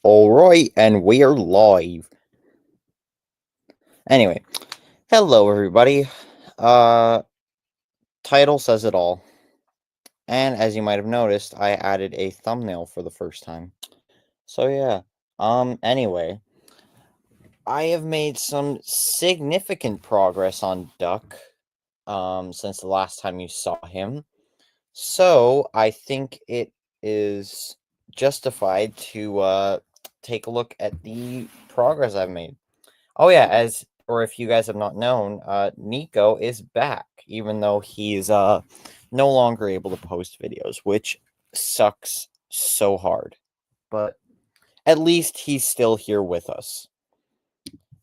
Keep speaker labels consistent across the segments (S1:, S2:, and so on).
S1: Alright, and we're live. Anyway, hello everybody. Uh, Title says it all. And as you might have noticed, I added a thumbnail for the first time. So yeah, anyway, I have made some significant progress on Duck, since the last time you saw him. So I think it is justified to, take a look at the progress I've made. Oh yeah, or if you guys have not known, Nico is back, even though he's no longer able to post videos, which sucks so hard. But at least he's still here with us.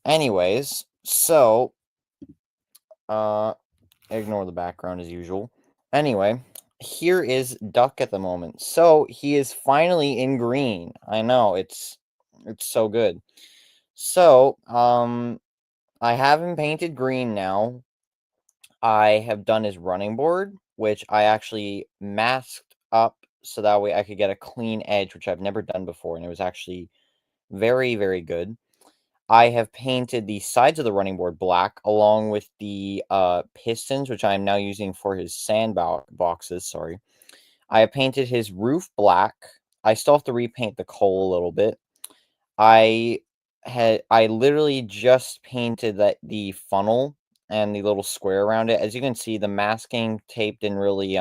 S1: Anyways, so ignore the background as usual. Anyway, here is Duck at the moment. So he is finally in green. I know, it's so good. So, I have him painted green now. I have done his running board, which I actually masked up so that way I could get a clean edge, which I've never done before, and it was actually very, very good. I have painted the sides of the running board black, along with the pistons, which I am now using for his boxes. Sorry. I have painted his roof black. I still have to repaint the coal a little bit. I literally just painted the funnel and the little square around it. As you can see, the masking tape didn't really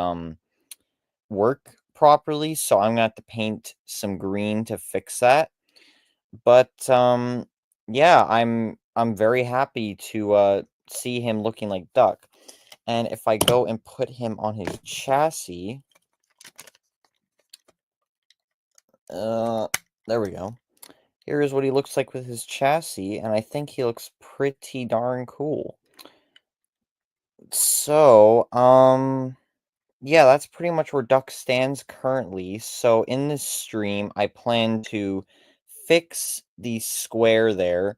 S1: work properly, so I'm gonna have to paint some green to fix that. But yeah, I'm very happy to see him looking like Duck. And if I go and put him on his chassis, there we go. Here is what he looks like with his chassis, and I think he looks pretty darn cool. So, yeah, that's pretty much where Duck stands currently. So in this stream, I plan to fix the square there,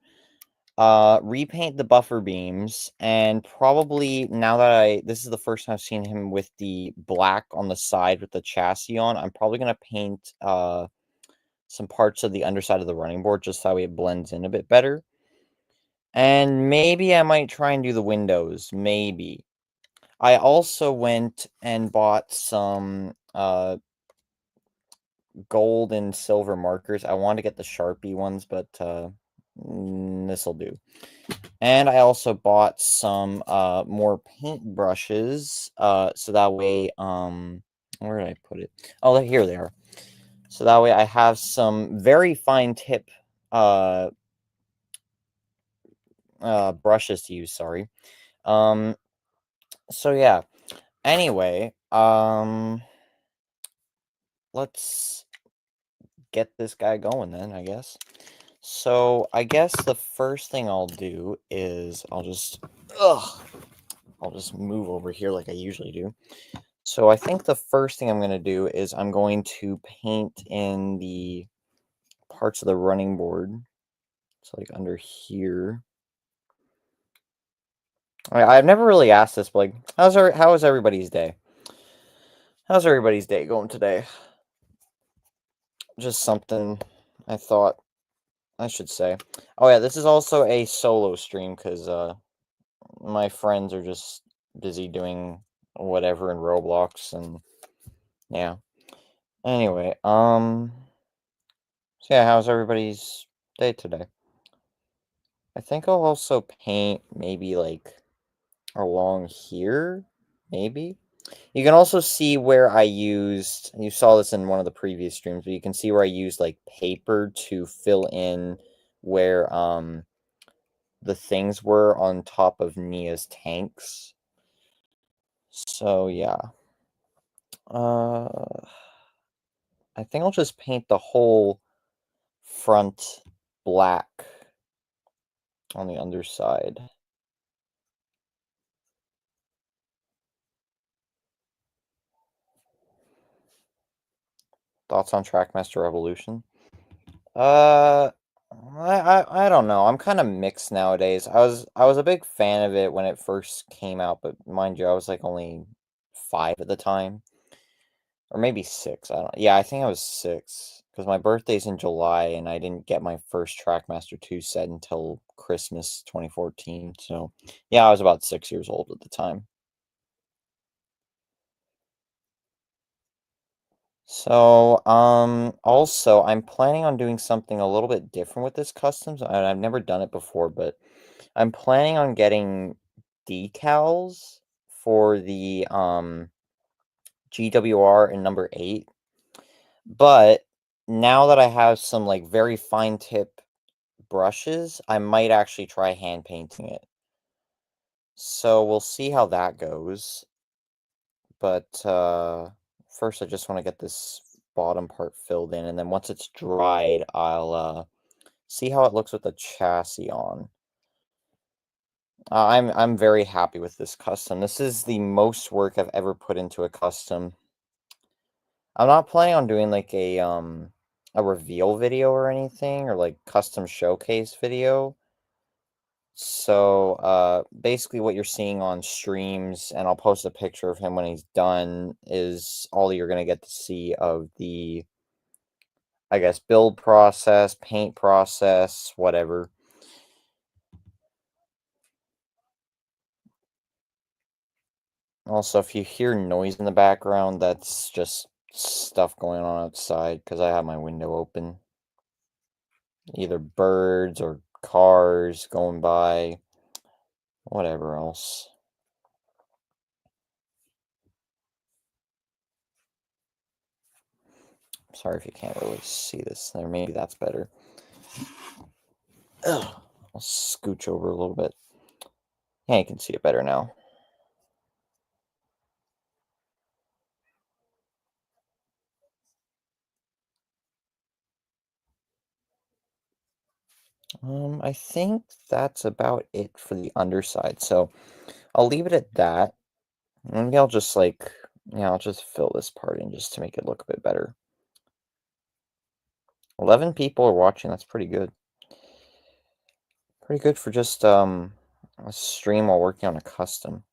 S1: repaint the buffer beams, and probably now that this is the first time I've seen him with the black on the side with the chassis on, I'm probably gonna paint some parts of the underside of the running board just so that way it blends in a bit better. And maybe I might try and do the windows, maybe. I also went and bought some gold and silver markers. I want to get the Sharpie ones, but this'll do. And I also bought some more paint brushes, so that way where did I put it? Oh, here they are. So that way I have some very fine tip brushes to use, sorry. So yeah. Anyway, let's get this guy going then, I guess. So, I guess the first thing I'll do is I'll just move over here like I usually do. So, I think the first thing I'm going to do is I'm going to paint in the parts of the running board. So, like under here. I've never really asked this, but like, how is everybody's day? How's everybody's day going today? Just something I thought I should say. Oh yeah, this is also a solo stream because my friends are just busy doing whatever in Roblox, and yeah. Anyway, so yeah, how's everybody's day today? I think I'll also paint maybe like along here, maybe. You can also see where I used, you saw this in one of the previous streams, but you can see where I used like paper to fill in where the things were on top of Nia's tanks. So yeah. I think I'll just paint the whole front black on the underside. Thoughts on Trackmaster Evolution? Uh, I don't know. I'm kind of mixed nowadays. I was a big fan of it when it first came out, but mind you, I was like only 5 at the time. Or maybe 6, I don't yeah, I think I was 6, because my birthday's in July, and I didn't get my first Trackmaster 2 set until Christmas 2014, so, yeah, I was about 6 years old at the time. So, also, I'm planning on doing something a little bit different with this customs, and I've never done it before, but I'm planning on getting decals for the, GWR in number 8, but now that I have some, like, very fine tip brushes, I might actually try hand painting it. So, we'll see how that goes, but, first I just wanna get this bottom part filled in, and then once it's dried, I'll, see how it looks with the chassis on. I'm very happy with this custom. This is the most work I've ever put into a custom. I'm not planning on doing like a reveal video or anything or like custom showcase video. So basically what you're seeing on streams, and I'll post a picture of him when he's done, is all you're gonna get to see of the, I guess, build process, paint process, whatever. Also, if you hear noise in the background, that's just stuff going on outside because I have my window open. Either birds or cars going by, whatever else. Sorry if you can't really see this there. Maybe that's better. Ugh. I'll scooch over a little bit. Yeah, you can see it better now. I think that's about it for the underside. So I'll leave it at that. Maybe I'll just like, yeah, I'll just fill this part in just to make it look a bit better. 11 people are watching. That's pretty good. Pretty good for just a stream while working on a custom.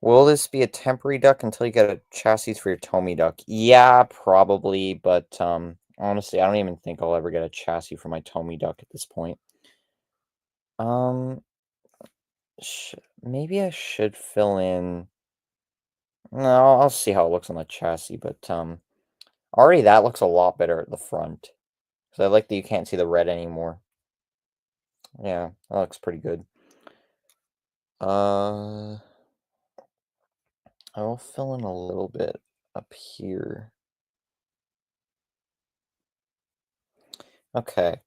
S1: Will this be a temporary duck until you get a chassis for your Tomy duck? Yeah, probably, but honestly, I don't even think I'll ever get a chassis for my Tomy duck at this point. Um, maybe I should fill in. No, I'll see how it looks on the chassis, but already that looks a lot better at the front. So I like that you can't see the red anymore. Yeah, that looks pretty good. Uh, I will fill in a little bit up here. Okay.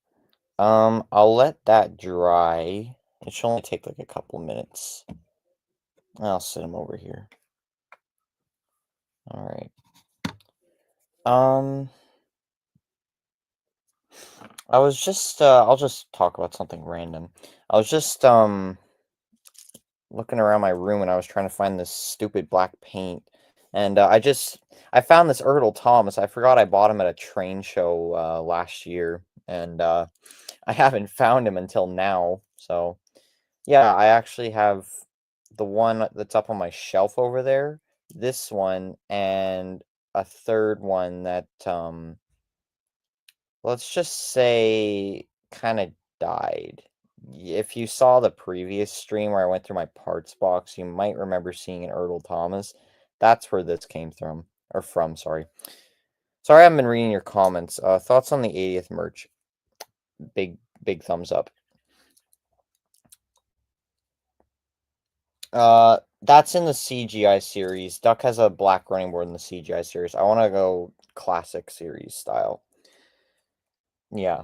S1: I'll let that dry. It should only take like a couple minutes. I'll set him over here. All right. Um, I was just I'll just talk about something random. I was just looking around my room and I was trying to find this stupid black paint. And I found this Ertl Thomas. I forgot I bought him at a train show last year, and I haven't found him until now. So yeah, I actually have the one that's up on my shelf over there, this one, and a third one that, let's just say kinda died. If you saw the previous stream where I went through my parts box, you might remember seeing an Ertl Thomas. That's where this came from, sorry. Sorry I haven't been reading your comments. Thoughts on the 80th merch? Big thumbs up. That's in the CGI series. Duck has a black running board in the CGI series. I want to go classic series style. Yeah.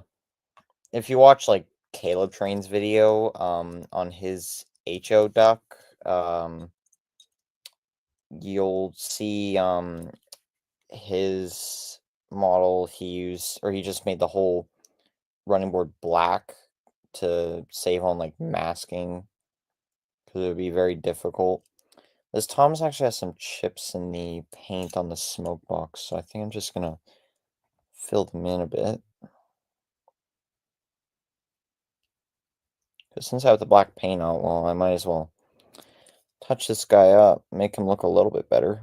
S1: If you watch like Caleb Train's video on his HO duck, um you'll see his model he just made the whole running board black to save on like masking because it would be very difficult. This Tom's actually has some chips in the paint on the smoke box, so I think I'm just gonna fill them in a bit. Because since I have the black paint on, well, I might as well touch this guy up, make him look a little bit better.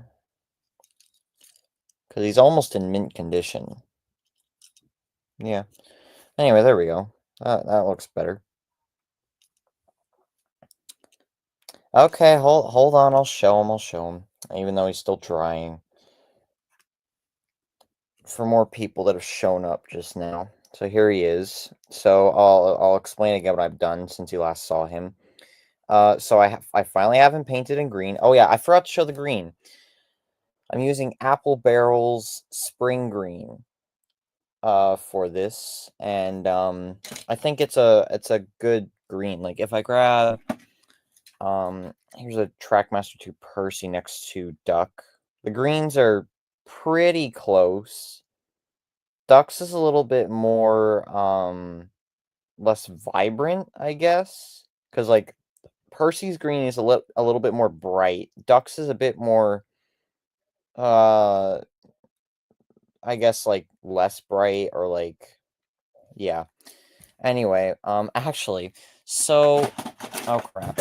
S1: Because he's almost in mint condition. Yeah. Anyway, there we go. That looks better. Okay, hold on. I'll show him. Even though he's still drying. For more people that have shown up just now. So here he is. So I'll explain again what I've done since you last saw him. So I finally have him painted in green. Oh yeah, I forgot to show the green. I'm using Apple Barrel's Spring Green for this, and I think it's a good green. Like if I grab here's a Trackmaster 2 Percy next to Duck. The greens are pretty close. Ducks is a little bit more less vibrant, I guess, because like Percy's green is a little bit more bright. Ducks is a bit more uh I guess like less bright or like yeah. Anyway, actually, so oh crap.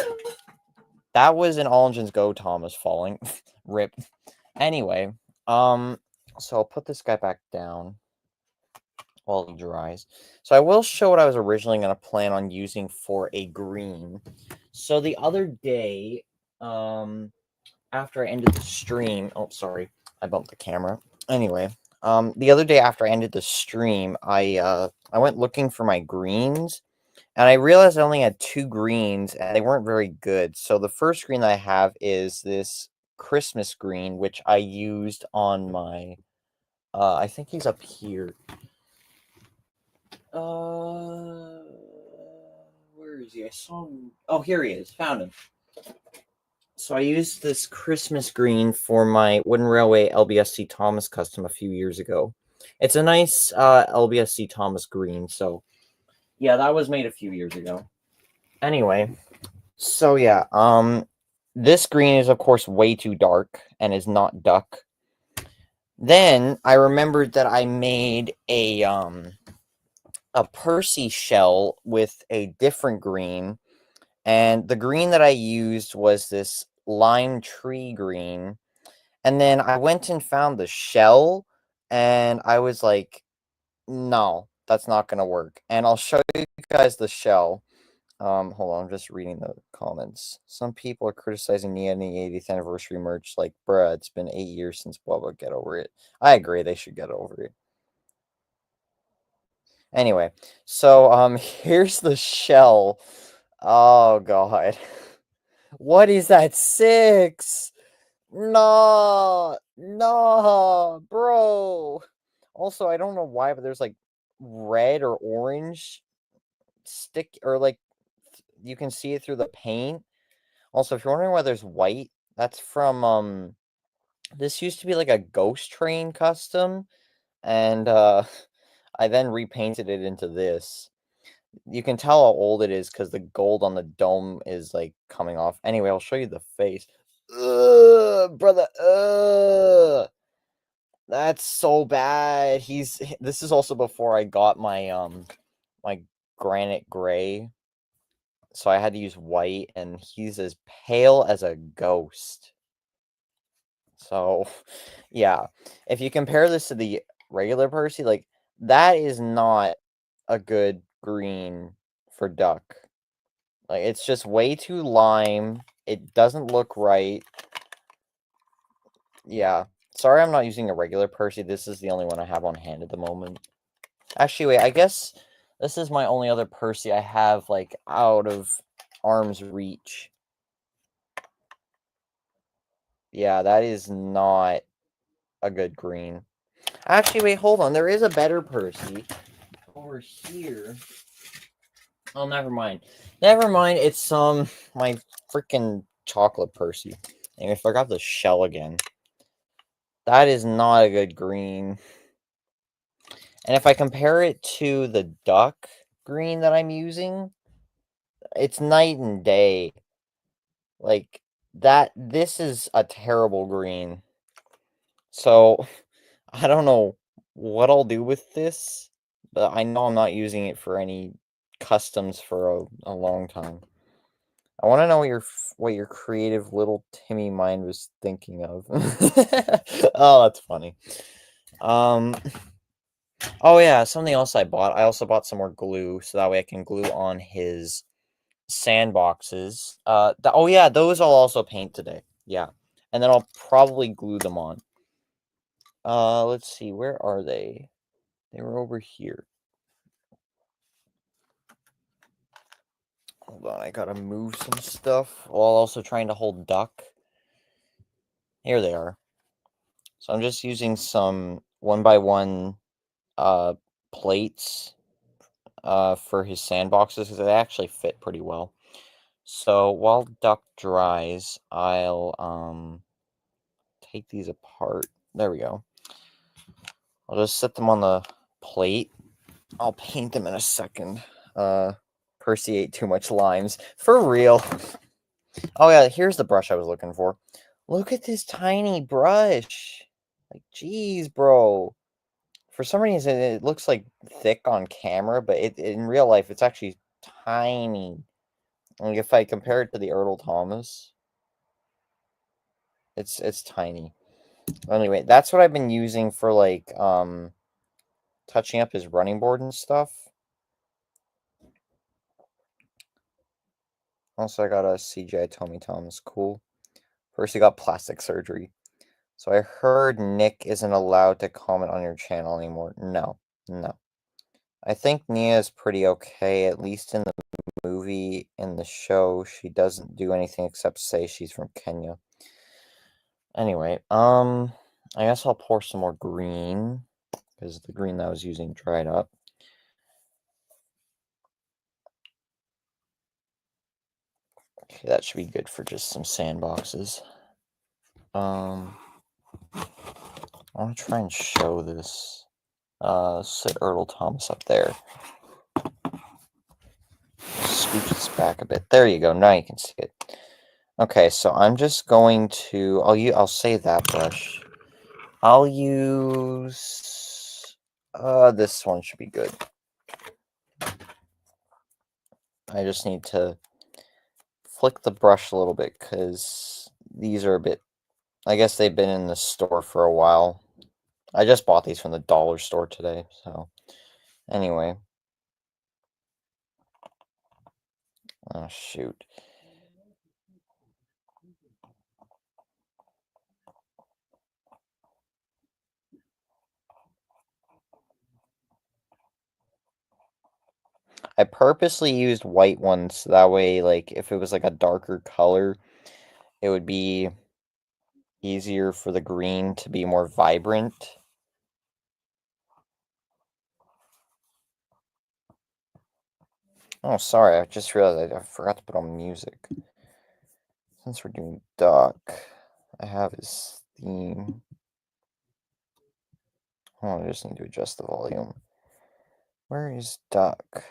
S1: That was an All Engines Go Thomas falling. Rip. Anyway, so I'll put this guy back down while he dries. So I will show what I was originally going to plan on using for a green. So the other day, after I ended the stream, oh sorry, I bumped the camera. Anyway, the other day after I ended the stream, I went looking for my greens, and I realized I only had 2 greens, and they weren't very good. So the first green that I have is this Christmas green, which I used on my, I think he's up here. Where is he? I saw him. Oh, here he is. Found him. So I used this Christmas green for my Wooden Railway LBSC Thomas custom a few years ago. It's a nice LBSC Thomas green. So yeah, that was made a few years ago. Anyway, so yeah, this green is of course way too dark and is not duck. Then I remembered that I made a Percy shell with a different green, and the green that I used was this lime tree green. And then I went and found the shell, and I was like, no, that's not gonna work. And I'll show you guys the shell. Hold on, I'm just reading the comments. Some people are criticizing me on the 80th anniversary merch, like, bruh, it's been 8 years since blah blah. Get over it. I agree, they should get over it. Anyway, so here's the shell. Oh god. What is that? 6? No, no, bro. Also, I don't know why, but there's like red or orange stick, or like you can see it through the paint. Also, if you're wondering why there's white, that's from this used to be like a ghost train custom, and I then repainted it into this. You can tell how old it is because the gold on the dome is like coming off. Anyway, I'll show you the face. Ugh, brother. Ugh. That's so bad. This is also before I got my granite gray. So I had to use white, and he's as pale as a ghost. So yeah. If you compare this to the regular Percy, like that is not a good green for duck. Like it's just way too lime. It doesn't look right. Yeah. Sorry I'm not using a regular Percy. This is the only one I have on hand at the moment. Actually, wait, I guess this is my only other Percy I have, like, out of arm's reach. Yeah, that is not a good green. Actually, wait, hold on. There is a better Percy over here. Oh, never mind. Never mind. It's, my freaking chocolate Percy. And I forgot the shell again. That is not a good green. And if I compare it to the duck green that I'm using, it's night and day. Like, this is a terrible green. So, I don't know what I'll do with this, but I know I'm not using it for any customs for a long time. I want to know what your creative little Timmy mind was thinking of. Oh, that's funny. Um, oh yeah, something else I bought. I also bought some more glue, so that way I can glue on his sandboxes. Oh yeah, those I'll also paint today. Yeah, and then I'll probably glue them on. Let's see, where are they? They were over here. Hold on, I gotta move some stuff while also trying to hold duck. Here they are. So I'm just using some 1x1 plates for his sandboxes because they actually fit pretty well. So while duck dries, I'll take these apart. There we go. I'll just set them on the plate. I'll paint them in a second. Percy ate too much limes. For real. Oh yeah, here's the brush I was looking for. Look at this tiny brush. Like, geez, bro. For some reason, it looks like thick on camera, but in real life, it's actually tiny. Like if I compare it to the Ertl Thomas, it's tiny. Anyway, that's what I've been using for like touching up his running board and stuff. Also, I got a CGI Tommy Thomas. Cool. First, he got plastic surgery. So I heard Nick isn't allowed to comment on your channel anymore. No, no. I think Nia is pretty okay, at least in the movie. In the show, she doesn't do anything except say she's from Kenya. Anyway, I guess I'll pour some more green, because the green that I was using dried up. Okay, that should be good for just some sandboxes. I want to try and show this. Sit Ertl Thomas up there. Scooch this back a bit. There you go. Now you can see it. Okay, so I'm just going to. I'll save that brush. I'll use. This one should be good. I just need to flick the brush a little bit because these are a bit. I guess they've been in the store for a while. I just bought these from the dollar store today, so anyway. Oh shoot. I purposely used white ones so that way, like, if it was like a darker color, it would be easier for the green to be more vibrant. Oh, sorry, I just realized I forgot to put on music. Since we're doing duck, I have his theme. Oh, I just need to adjust the volume. Where is duck?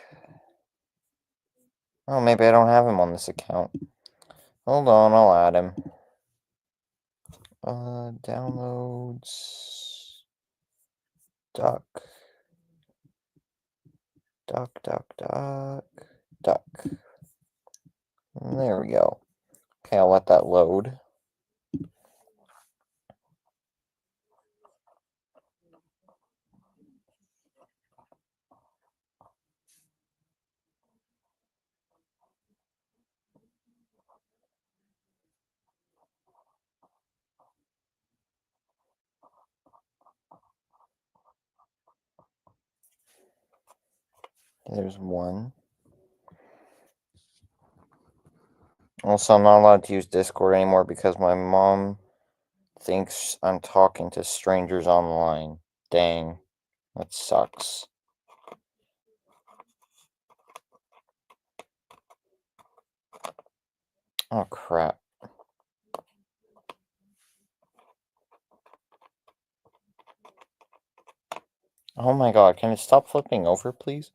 S1: Oh, maybe I don't have him on this account. Hold on, I'll add him. Downloads. Duck. Duck, duck, duck. Duck. There we go. Okay, I'll let that load. There's one. Also, I'm not allowed to use Discord anymore because my mom thinks I'm talking to strangers online. Dang, that sucks. Oh, crap. Oh my god, can it stop flipping over, please?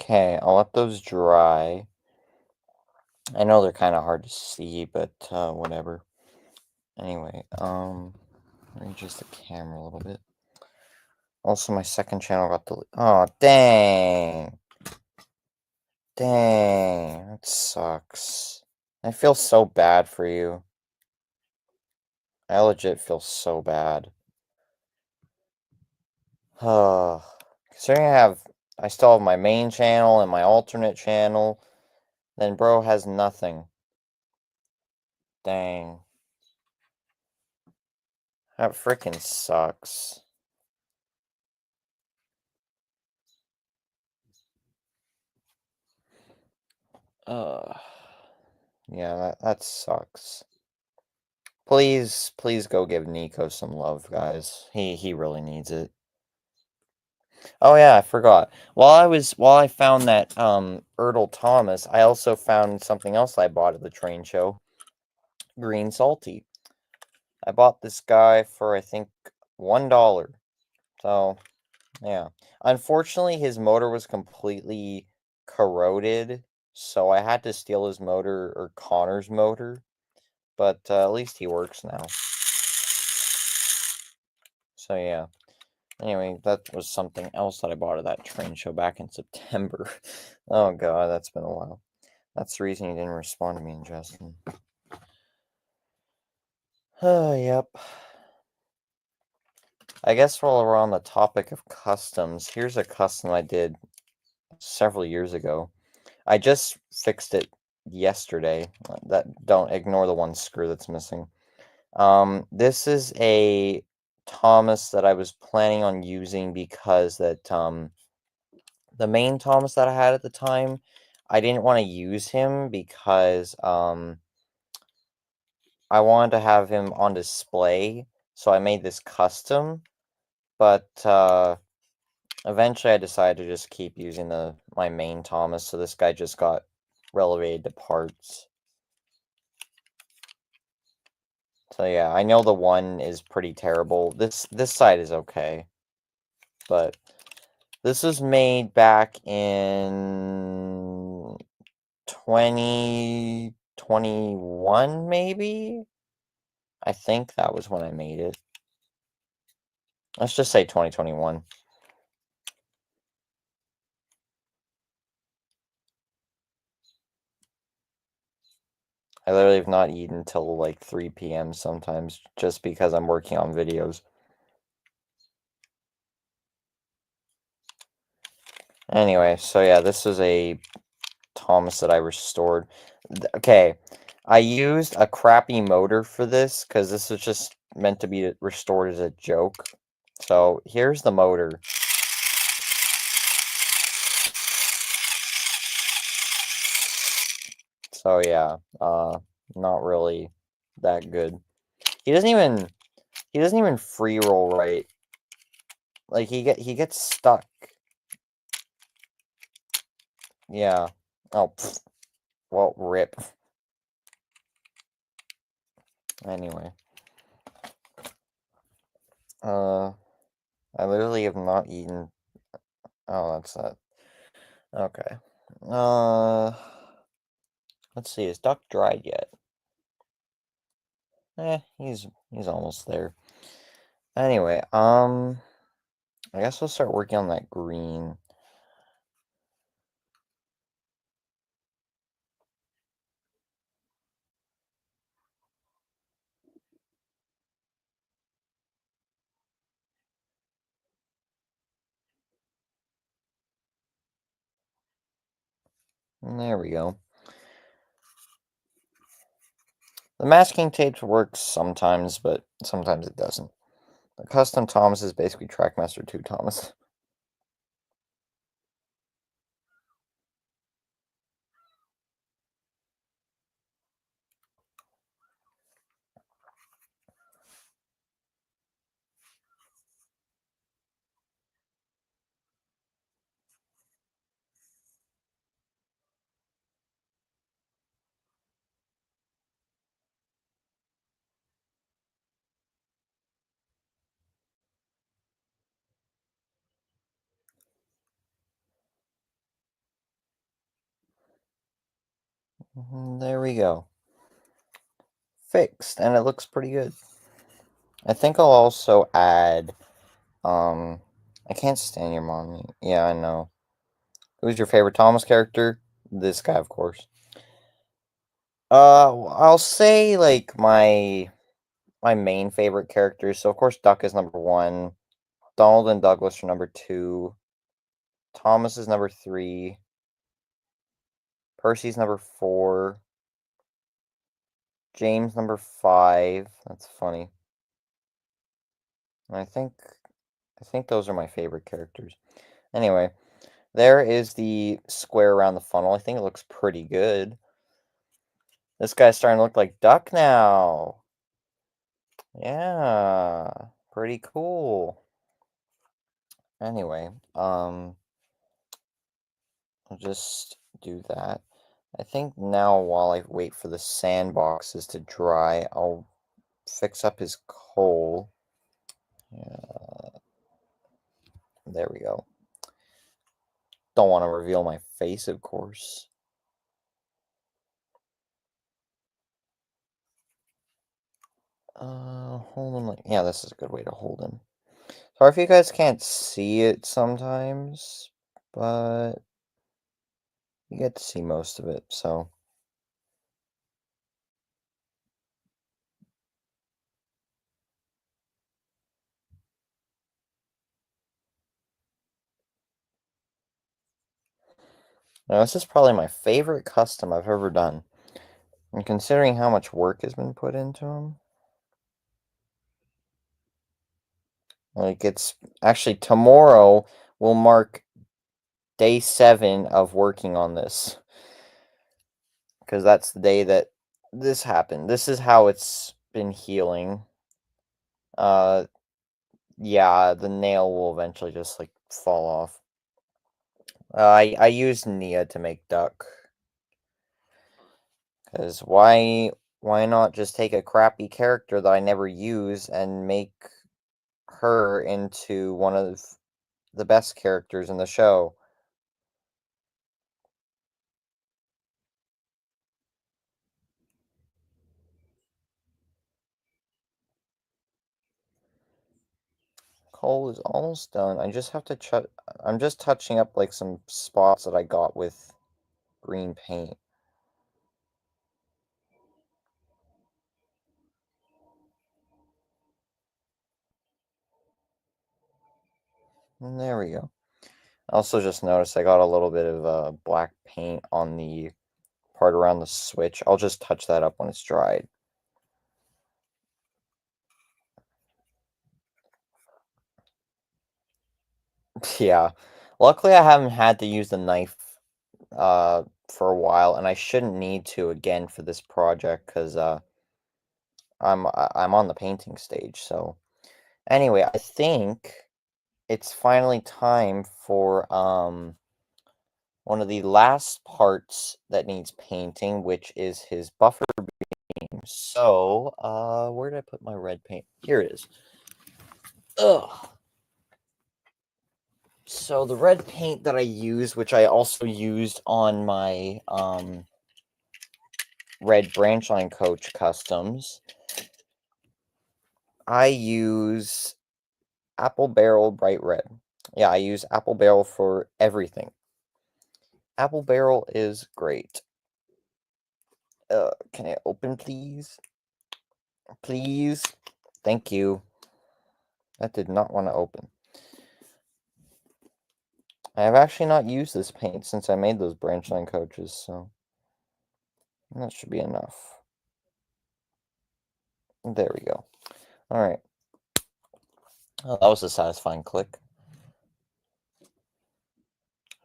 S1: Okay, I'll let those dry. I know they're kind of hard to see, but whatever. Anyway, let me adjust the camera a little bit. Also, my second channel got deleted. Oh, dang. Dang, that sucks. I feel so bad for you. I legit feel so bad. Considering I still have my main channel and my alternate channel, then bro has nothing. Dang. That freaking sucks. Uh, yeah, that sucks. Please, please go give Nico some love, guys. He really needs it. Oh yeah, I forgot. While I found that Ertl Thomas, I also found something else I bought at the train show. Green Salty. I bought this guy for I think $1. So yeah. Unfortunately his motor was completely corroded, so I had to steal his motor or Connor's motor. But at least he works now. So yeah. Anyway, that was something else that I bought at that train show back in September. Oh god, that's been a while. That's the reason you didn't respond to me, Justin. Oh, yep. I guess while we're on the topic of customs, here's a custom I did several years ago. I just fixed it yesterday. Don't ignore the one screw that's missing. This is a Thomas that I was planning on using because the main Thomas that I had at the time, I didn't want to use him because I wanted to have him on display, so I made this custom, but eventually I decided to just keep using my main Thomas, so this guy just got relegated to parts. So yeah, I know the one is pretty terrible. This side is okay, but this was made back in 2021, maybe? I think that was when I made it. Let's just say 2021. I literally have not eaten till like 3 p.m. sometimes, just because I'm working on videos. Anyway, so yeah, this is a Thomas that I restored. Okay, I used a crappy motor for this, because this was just meant to be restored as a joke. So, here's the motor. So yeah, not really that good. He doesn't even free roll right. Like he gets stuck. Yeah. Oh, pfft. Well, rip. Anyway. I literally have not eaten. Oh, that's that. Okay. Uh, let's see. Is duck dried yet? He's almost there. Anyway, I guess we'll start working on that green. There we go. The masking tape works sometimes, but sometimes it doesn't. The custom Thomas is basically Trackmaster 2 Thomas. There we go. Fixed, and it looks pretty good. I think I'll also add, I can't stand your mommy. Yeah, I know. Who's your favorite Thomas character? This guy, of course. I'll say, like, my main favorite characters. So, of course, Duck is number one. Donald and Douglas are number two. Thomas is number three. Percy's number four. James number five. That's funny. And I think those are my favorite characters. Anyway, there is the square around the funnel. I think it looks pretty good. This guy's starting to look like Duck now. Yeah, pretty cool. Anyway, I'll just do that. I think now while I wait for the sandboxes to dry, I'll fix up his coal. Yeah, there we go. Don't want to reveal my face, of course. Hold him. Yeah, this is a good way to hold him. Sorry if you guys can't see it sometimes, but you get to see most of it, so. Now, this is probably my favorite custom I've ever done. And considering how much work has been put into him, like, it's actually tomorrow will mark day 7 of working on this. Because that's the day that this happened. This is how it's been healing. Uh, yeah, the nail will eventually just, like, fall off. I used Nia to make Duck. Because why not just take a crappy character that I never use and make her into one of the best characters in the show? Cole is almost done. I just have to I'm just touching up like some spots that I got with green paint. And there we go. I also just noticed I got a little bit of black paint on the part around the switch. I'll just touch that up when it's dried. Yeah. Luckily, I haven't had to use the knife for a while, and I shouldn't need to again for this project because I'm on the painting stage. So anyway, I think it's finally time for one of the last parts that needs painting, which is his buffer beam. So where did I put my red paint? Here it is. Ugh. So the red paint that I use, which I also used on my red branch line coach customs, I use Apple Barrel Bright Red. Yeah, I use Apple Barrel for everything. Apple Barrel is great. Can I open, please? Please? Thank you. That did not want to open. I have actually not used this paint since I made those branch line coaches, so that should be enough. There we go. All right. Oh, that was a satisfying click.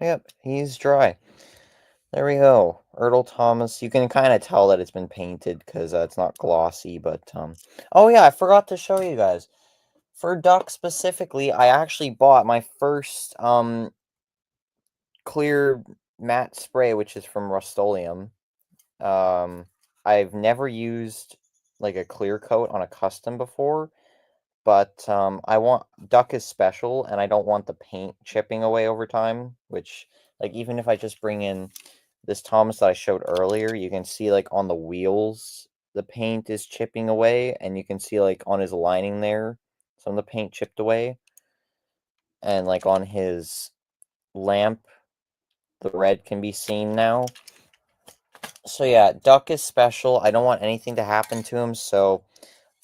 S1: Yep, he's dry. There we go. Ertl Thomas. You can kind of tell that it's been painted because it's not glossy, but oh yeah, I forgot to show you guys. For Duck specifically, I actually bought my first clear matte spray, which is from Rust-Oleum. I've never used like a clear coat on a custom before, but I want Duck is special, and I don't want the paint chipping away over time. Which, like, even if I just bring in this Thomas that I showed earlier, you can see, like, on the wheels, the paint is chipping away, and you can see, like, on his lining there, some of the paint chipped away. And, like, on his lamp, the red can be seen now. So, yeah, Duck is special. I don't want anything to happen to him, so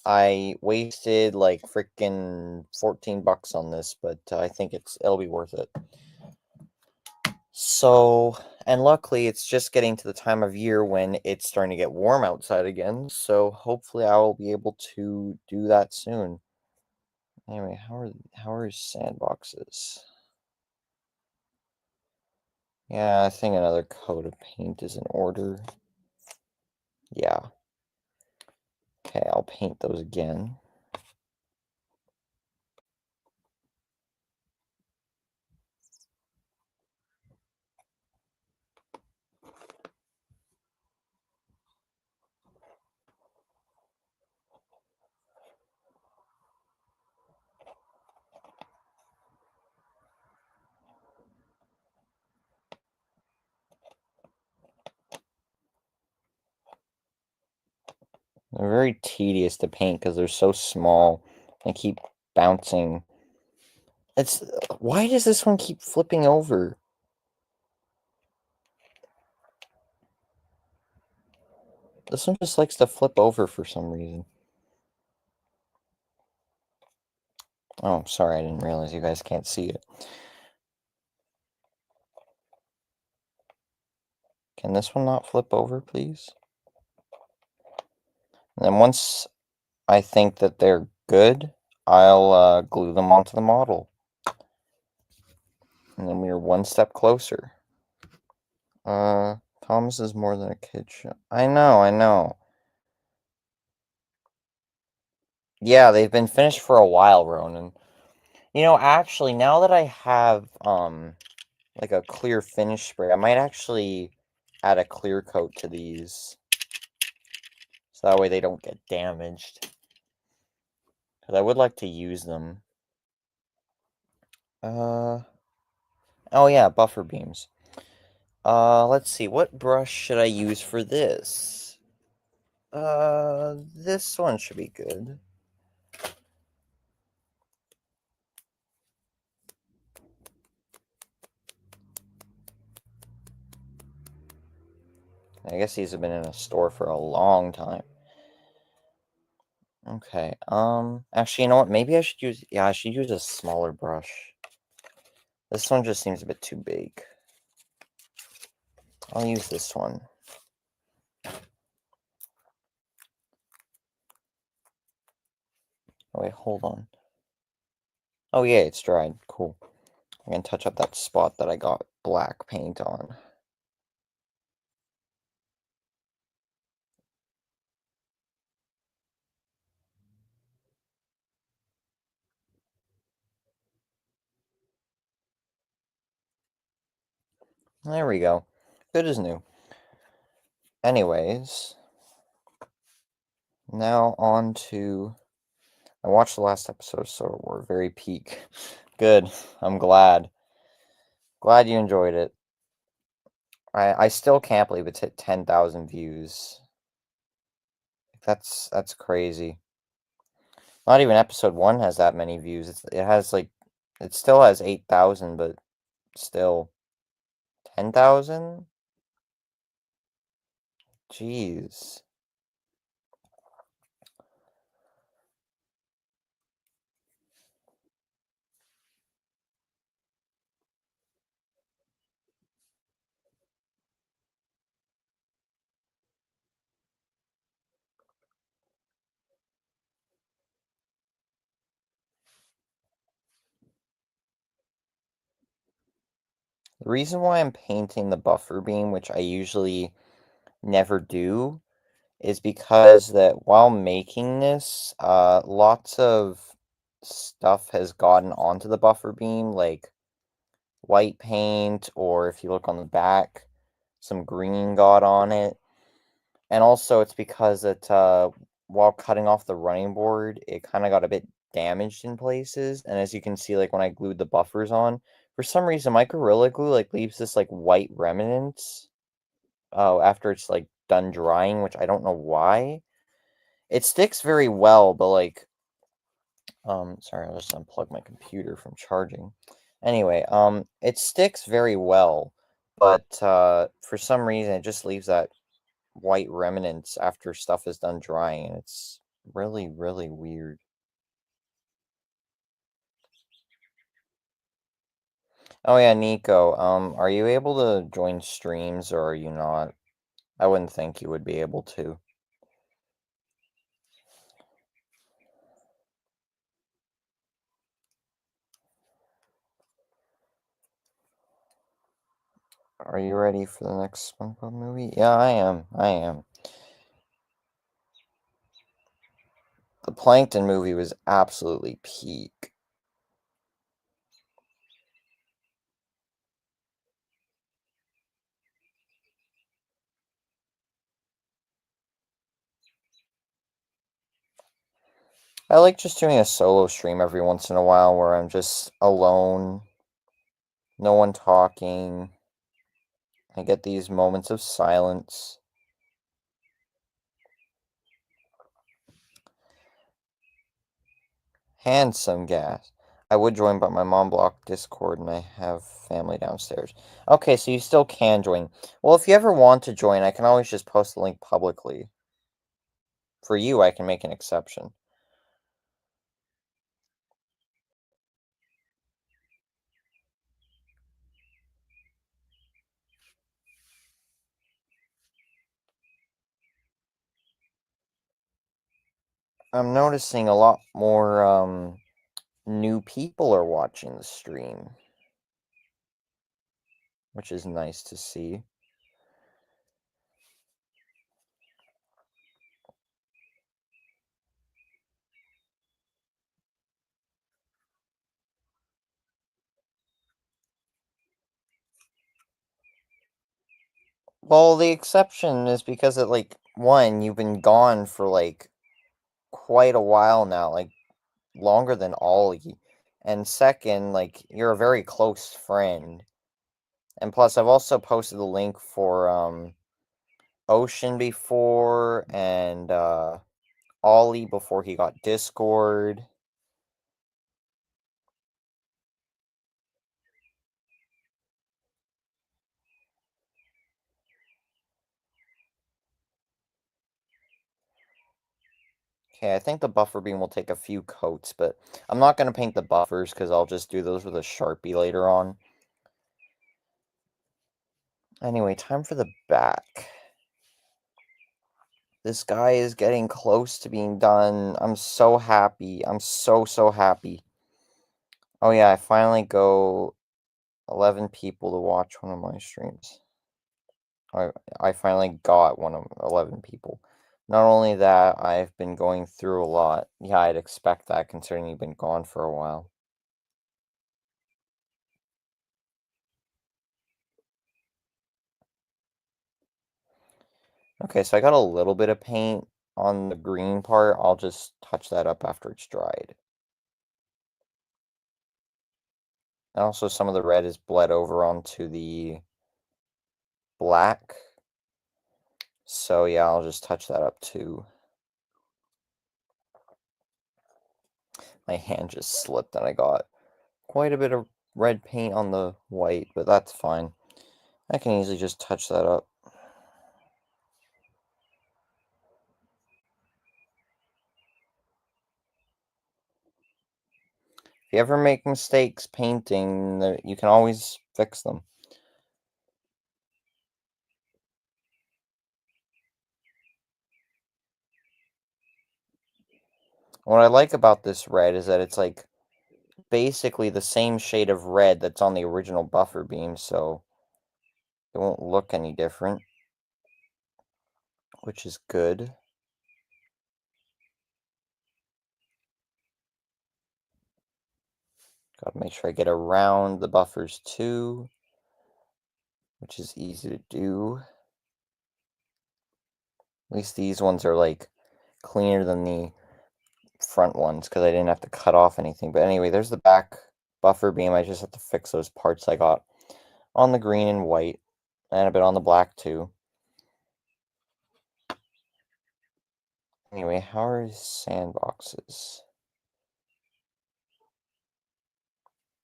S1: I wasted, like, freaking 14 bucks on this, but I think it'll be worth it. So, and luckily, it's just getting to the time of year when it's starting to get warm outside again, so hopefully I will be able to do that soon. Anyway, how are his sandboxes? Yeah, I think another coat of paint is in order. Yeah. Okay, I'll paint those again. They're very tedious to paint because they're so small and keep bouncing. It's why does this one keep flipping over? This one just likes to flip over for some reason. Oh, sorry, I didn't realize you guys can't see it. Can this one not flip over, please? And then once I think that they're good, I'll glue them onto the model. And then we are one step closer. Thomas is more than a kid show. I know. Yeah, they've been finished for a while, Ronan. You know, actually, now that I have, like a clear finish spray, I might actually add a clear coat to these. So that way they don't get damaged. Because I would like to use them. Oh yeah, buffer beams. Let's see, what brush should I use for this? This one should be good. I guess these have been in a store for a long time. Okay, actually, you know what? Maybe I should use, yeah, I should use a smaller brush. This one just seems a bit too big. I'll use this one. Oh, wait, hold on. Oh, yeah, it's dried. Cool. I'm gonna touch up that spot that I got black paint on. There we go. Good as new. Anyways, now on to... I watched the last episode, so we're very peak. Good. I'm glad. Glad you enjoyed it. I still can't believe it's hit 10,000 views. That's crazy. Not even episode 1 has that many views. It has like... It still has 8,000, but still... 10,000? Jeez. The reason why I'm painting the buffer beam, which I usually never do, is because that while making this, lots of stuff has gotten onto the buffer beam, like white paint, or if you look on the back, some green got on it. And also it's because it, while cutting off the running board, it kind of got a bit damaged in places. And as you can see, like when I glued the buffers on, for some reason my Gorilla Glue like leaves this like white remnants. Oh, after it's, like, done drying, which I don't know why. It sticks very well, but, like, sorry, I'll just unplug my computer from charging. Anyway, it sticks very well, but, for some reason, it just leaves that white remnants after stuff is done drying, and it's really, really weird. Oh, yeah, Nico, are you able to join streams, or are you not? I wouldn't think you would be able to. Are you ready for the next SpongeBob movie? Yeah, I am. I am. The Plankton movie was absolutely peak. I like just doing a solo stream every once in a while where I'm just alone, no one talking. I get these moments of silence. Handsome gas. I would join, but my mom blocked Discord and I have family downstairs. Okay, so you still can join. Well, if you ever want to join, I can always just post the link publicly. For you, I can make an exception. I'm noticing a lot more new people are watching the stream, which is nice to see. Well, the exception is because it, like, one, you've been gone for, like, quite a while now, like, longer than Ollie. And second, like, you're a very close friend. And plus, I've also posted the link for, Ocean before, and, Ollie before he got Discord. Okay, I think the buffer beam will take a few coats, but I'm not going to paint the buffers because I'll just do those with a Sharpie later on. Anyway, time for the back. This guy is getting close to being done. I'm so happy. I'm so, so happy. Oh yeah, I finally go 11 people to watch one of my streams. I finally got one of 11 people. Not only that, I've been going through a lot. Yeah, I'd expect that considering you've been gone for a while. Okay, so I got a little bit of paint on the green part. I'll just touch that up after it's dried. And also some of the red is bled over onto the black. So yeah, I'll just touch that up too. My hand just slipped and I got quite a bit of red paint on the white, but that's fine. I can easily just touch that up. If you ever make mistakes painting, you can always fix them. What I like about this red is that it's like basically the same shade of red that's on the original buffer beam, so it won't look any different, which is good. Gotta make sure I get around the buffers too, which is easy to do. At least these ones are like cleaner than the front ones because I didn't have to cut off anything. But anyway, there's the back buffer beam. I just have to fix those parts I got on the green and white and a bit on the black too. Anyway, how are sandboxes?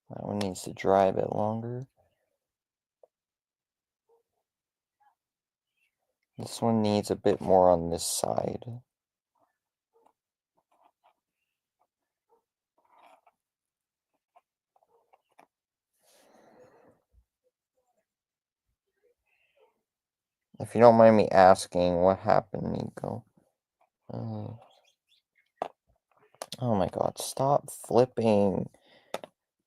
S1: That one needs to dry a bit longer. This one needs a bit more on this side. If you don't mind me asking, what happened, Nico? Oh, oh my god, stop flipping.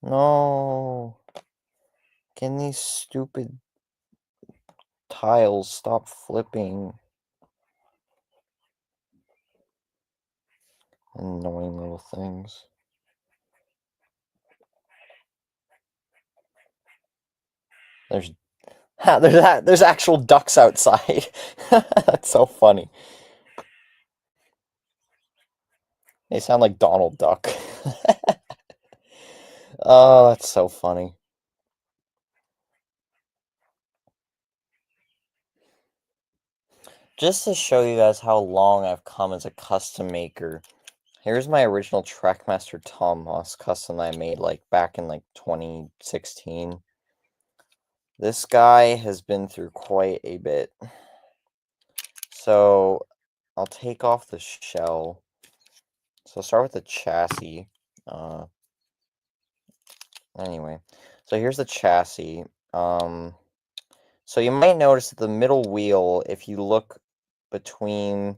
S1: No. Can these stupid tiles stop flipping? Annoying little things. There's there's actual ducks outside. That's so funny. They sound like Donald Duck. Oh, that's so funny. Just to show you guys how long I've come as a custom maker, here's my original Trackmaster Tom Moss custom that I made like back in like 2016. This guy has been through quite a bit. So I'll take off the shell. So I'll start with the chassis. Anyway, so here's the chassis. So you might notice that the middle wheel, if you look between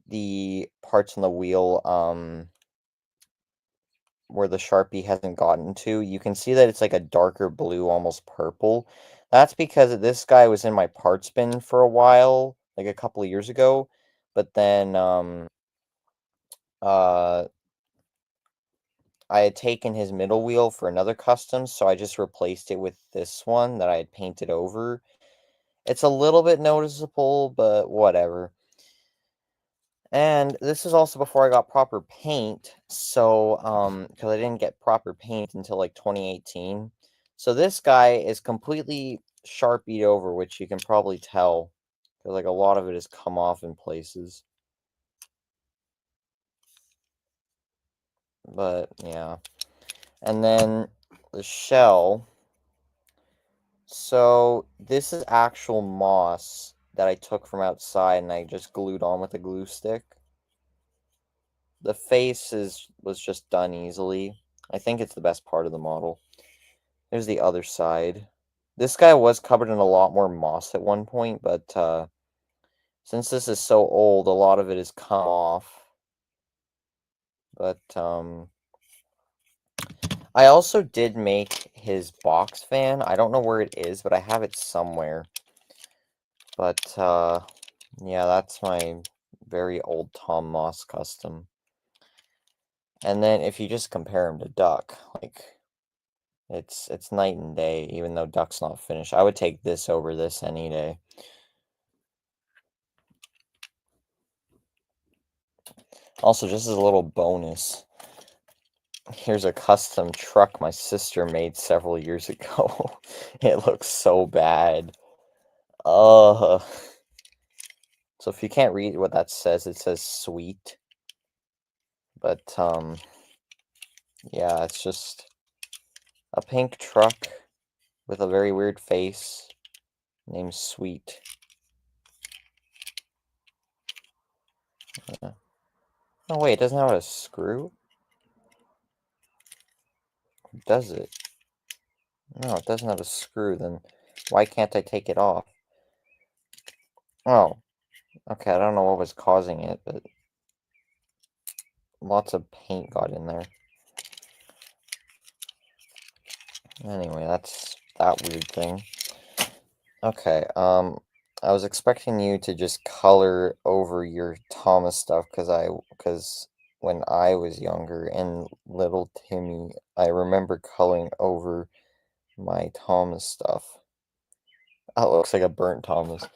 S1: the parts on the wheel, where the Sharpie hasn't gotten to, you can see that it's like a darker blue, almost purple. That's because this guy was in my parts bin for a while, like a couple of years ago, but then uh I had taken his middle wheel for another custom, so I just replaced it with this one that I had painted over. It's a little bit noticeable, but whatever. And this is also before I got proper paint, so, because I didn't get proper paint until, like, 2018. So this guy is completely Sharpied over, which you can probably tell, because like, a lot of it has come off in places. But, yeah. And then the shell. So this is actual moss that I took from outside and I just glued on with a glue stick. The face was just done easily. I think it's the best part of the model. There's the other side. This guy was covered in a lot more moss at one point, but since this is so old, a lot of it has come off. But I also did make his box fan. I don't know where it is, but I have it somewhere. But yeah, that's my very old Tom Moss custom. And then if you just compare him to Duck, like it's night and day, even though Duck's not finished. I would take this over this any day. Also, just as a little bonus, here's a custom truck my sister made several years ago. It looks so bad. Uh so if you can't read what that says, it says sweet. But yeah, it's just a pink truck with a very weird face named Sweet. Yeah. Oh wait, it doesn't have a screw? Does it? No, it doesn't have a screw, then why can't I take it off? Oh, okay, I don't know what was causing it, but lots of paint got in there. Anyway, that's that weird thing. Okay, I was expecting you to just color over your Thomas stuff because when I was younger and little Timmy, I remember coloring over my Thomas stuff. That looks like a burnt Thomas.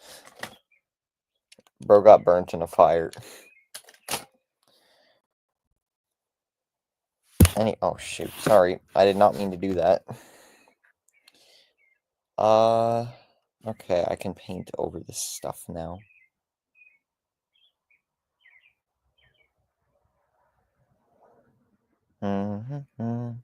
S1: Bro got burnt in a fire. Oh shoot, sorry. I did not mean to do that. Okay, I can paint over this stuff now. I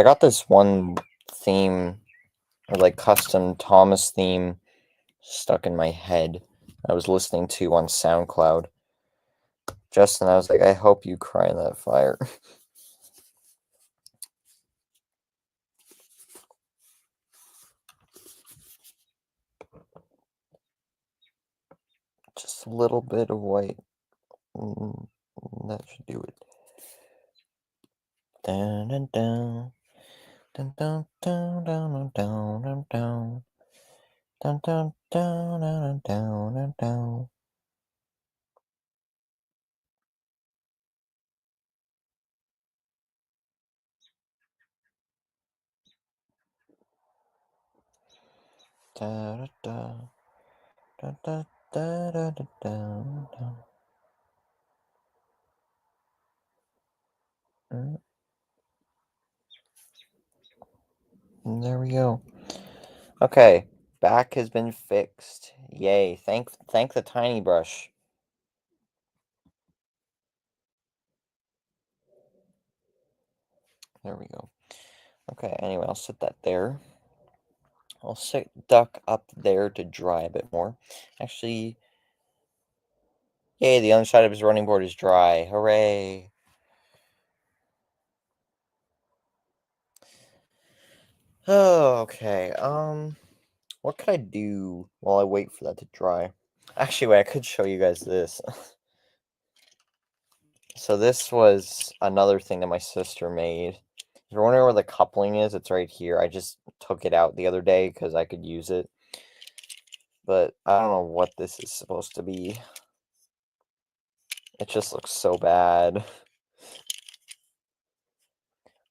S1: got this one theme, or like custom Thomas theme, stuck in my head. I was listening to on SoundCloud. Justin, I was like, I hope you cry in that fire. Just a little bit of white. That should do it. Dun dun dun. Dun dun dun dun dun dun dun. Dun dun dun dun dun dun dun. Da da da da da da da da. And there we go. Okay, back has been fixed. Yay! Thank the tiny brush. There we go. Okay. Anyway, I'll set that there. I'll set duck up there to dry a bit more. Actually, yay! The underside of his running board is dry. Hooray! Oh, okay. What could I do while I wait for that to dry? Actually, wait, I could show you guys this. So this was another thing that my sister made. If you're wondering where the coupling is, it's right here. I just took it out the other day because I could use it. But I don't know what this is supposed to be. It just looks so bad.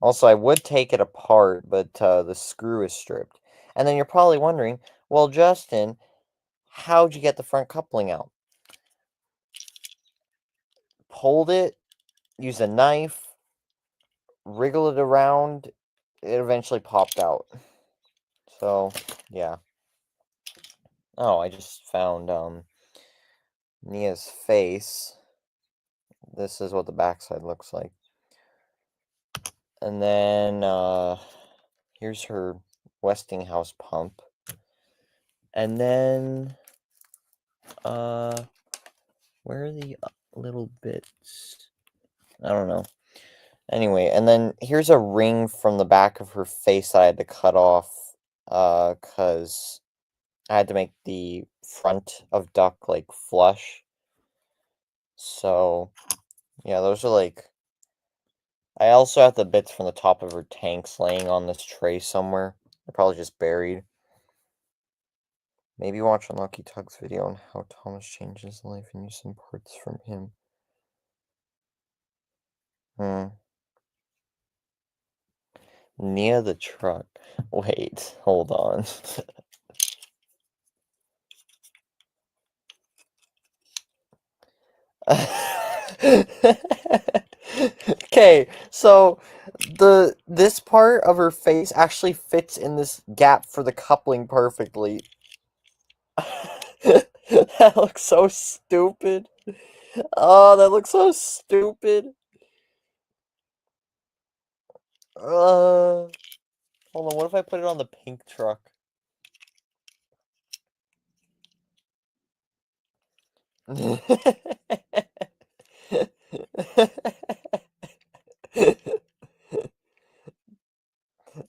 S1: Also, I would take it apart, but the screw is stripped. And then you're probably wondering, well, Justin, how'd you get the front coupling out? Pulled it, used a knife, wriggle it around, it eventually popped out. So, yeah. Oh, I just found Nia's face. This is what the backside looks like. And then here's her Westinghouse pump. And then where are the little bits? I don't know. Anyway, and then here's a ring from the back of her face that I had to cut off because I had to make the front of duck like flush. So, yeah, those are like... I also have the bits from the top of her tanks laying on this tray somewhere. They're probably just buried. Maybe watch Unlucky Tug's video on how Thomas changed his life and use some parts from him. Nia the truck. Wait, hold on. Okay, so this part of her face actually fits in this gap for the coupling perfectly. That looks so stupid. Oh, that looks so stupid. Hold on, what if I put it on the pink truck?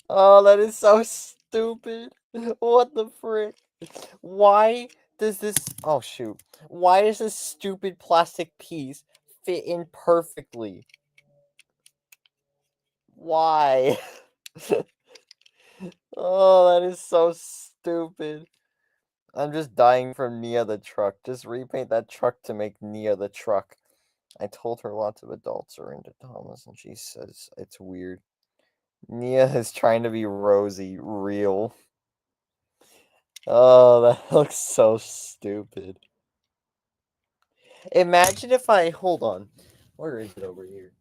S1: Oh, that is so stupid. What the frick? Why does this... Oh, shoot. Why does this stupid plastic piece fit in perfectly? Why? Oh, that is so stupid. I'm just dying from Nia the truck. Just repaint that truck to make Nia the truck. I told her lots of adults are into Thomas, and she says it's weird. Nia is trying to be Rosie real. Oh, that looks so stupid. Imagine if I... Hold on. Where is it over here?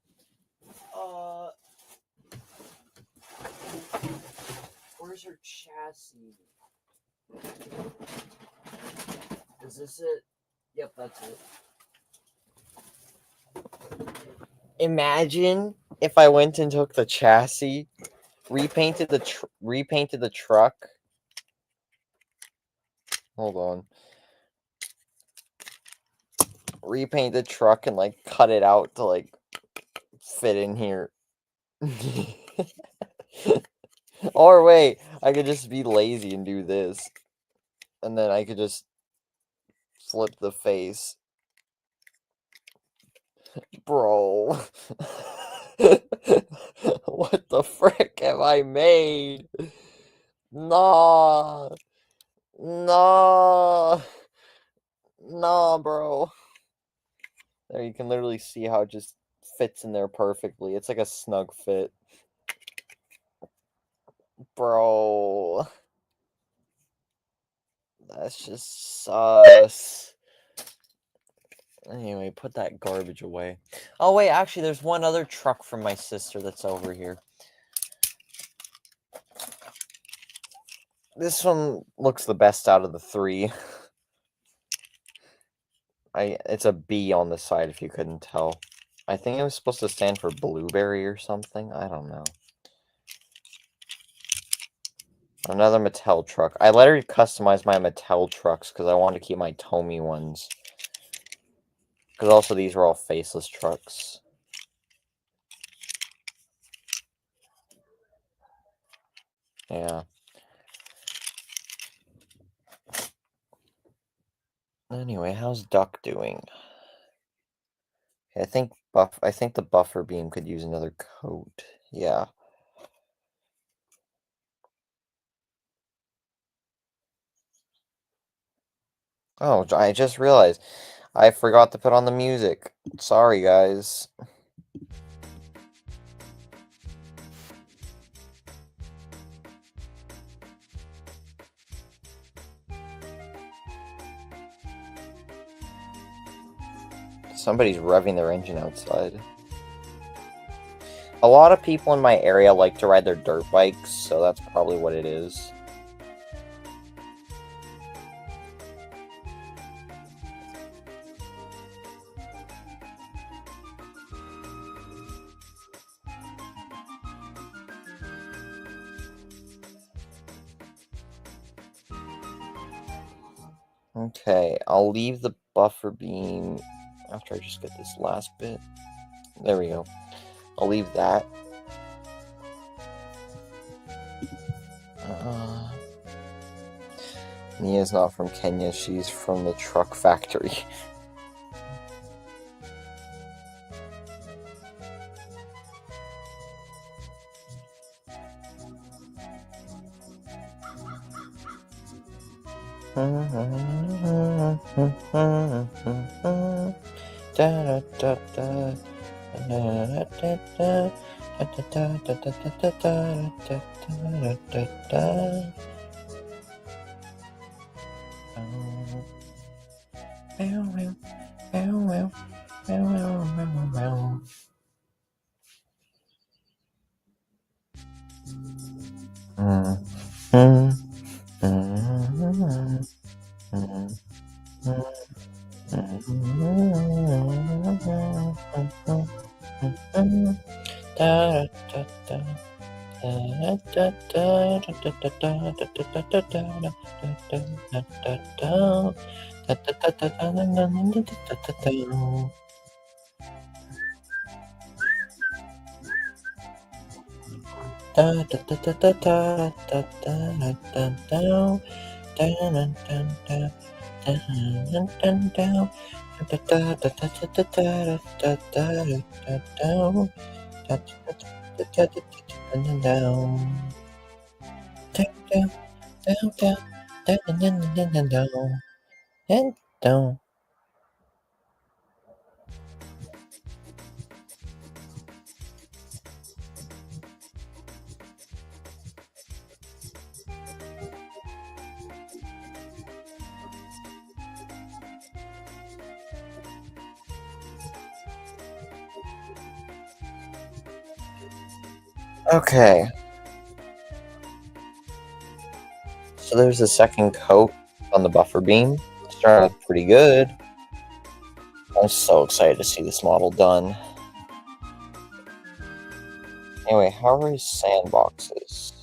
S1: Where's her chassis? Is this it? Yep, that's it. Imagine if I went and took the chassis, repainted the truck. Hold on. Repaint the truck and like cut it out to like fit in here. Or wait, I could just be lazy and do this. And then I could just flip the face. Bro. What the frick have I made? Nah. Nah. Nah, bro. There, you can literally see how it just fits in there perfectly. It's like a snug fit. Bro. That's just sus. Anyway, put that garbage away. Oh, wait, actually, there's one other truck from my sister that's over here. This one looks the best out of the three. It's a B on the side, if you couldn't tell. I think it was supposed to stand for blueberry or something. I don't know. Another Mattel truck. I let her customize my Mattel trucks because I wanted to keep my Tomy ones. Because also these were all faceless trucks. Yeah. Anyway, how's Duck doing? I think the buffer beam could use another coat. Yeah. Oh, I just realized I forgot to put on the music. Sorry, guys. Somebody's revving their engine outside. A lot of people in my area like to ride their dirt bikes, so that's probably what it is. Okay, I'll leave the buffer beam after I just get this last bit. There we go. I'll leave that. Mia's not from Kenya, she's from the truck factory. Okay. So there's a second coat on the buffer beam. It's starting out pretty good. I'm so excited to see this model done. Anyway, how are his sandboxes?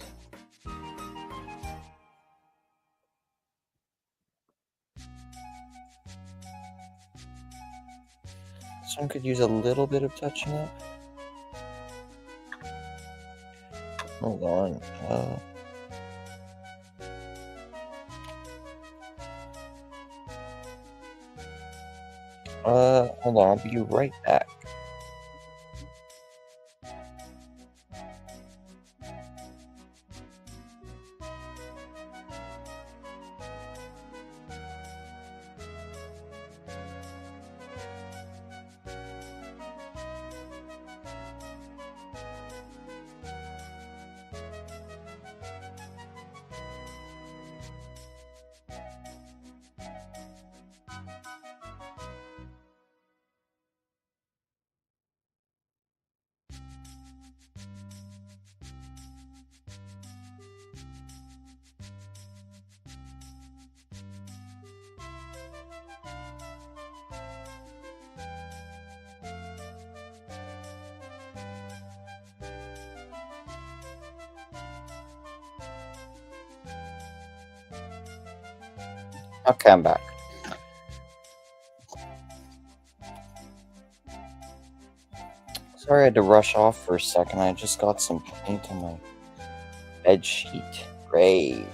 S1: This one could use a little bit of touching up. Hold on. Hold on, I'll be right back. Okay, I'm back. Sorry I had to rush off for a second. I just got some paint on my bed sheet. Great.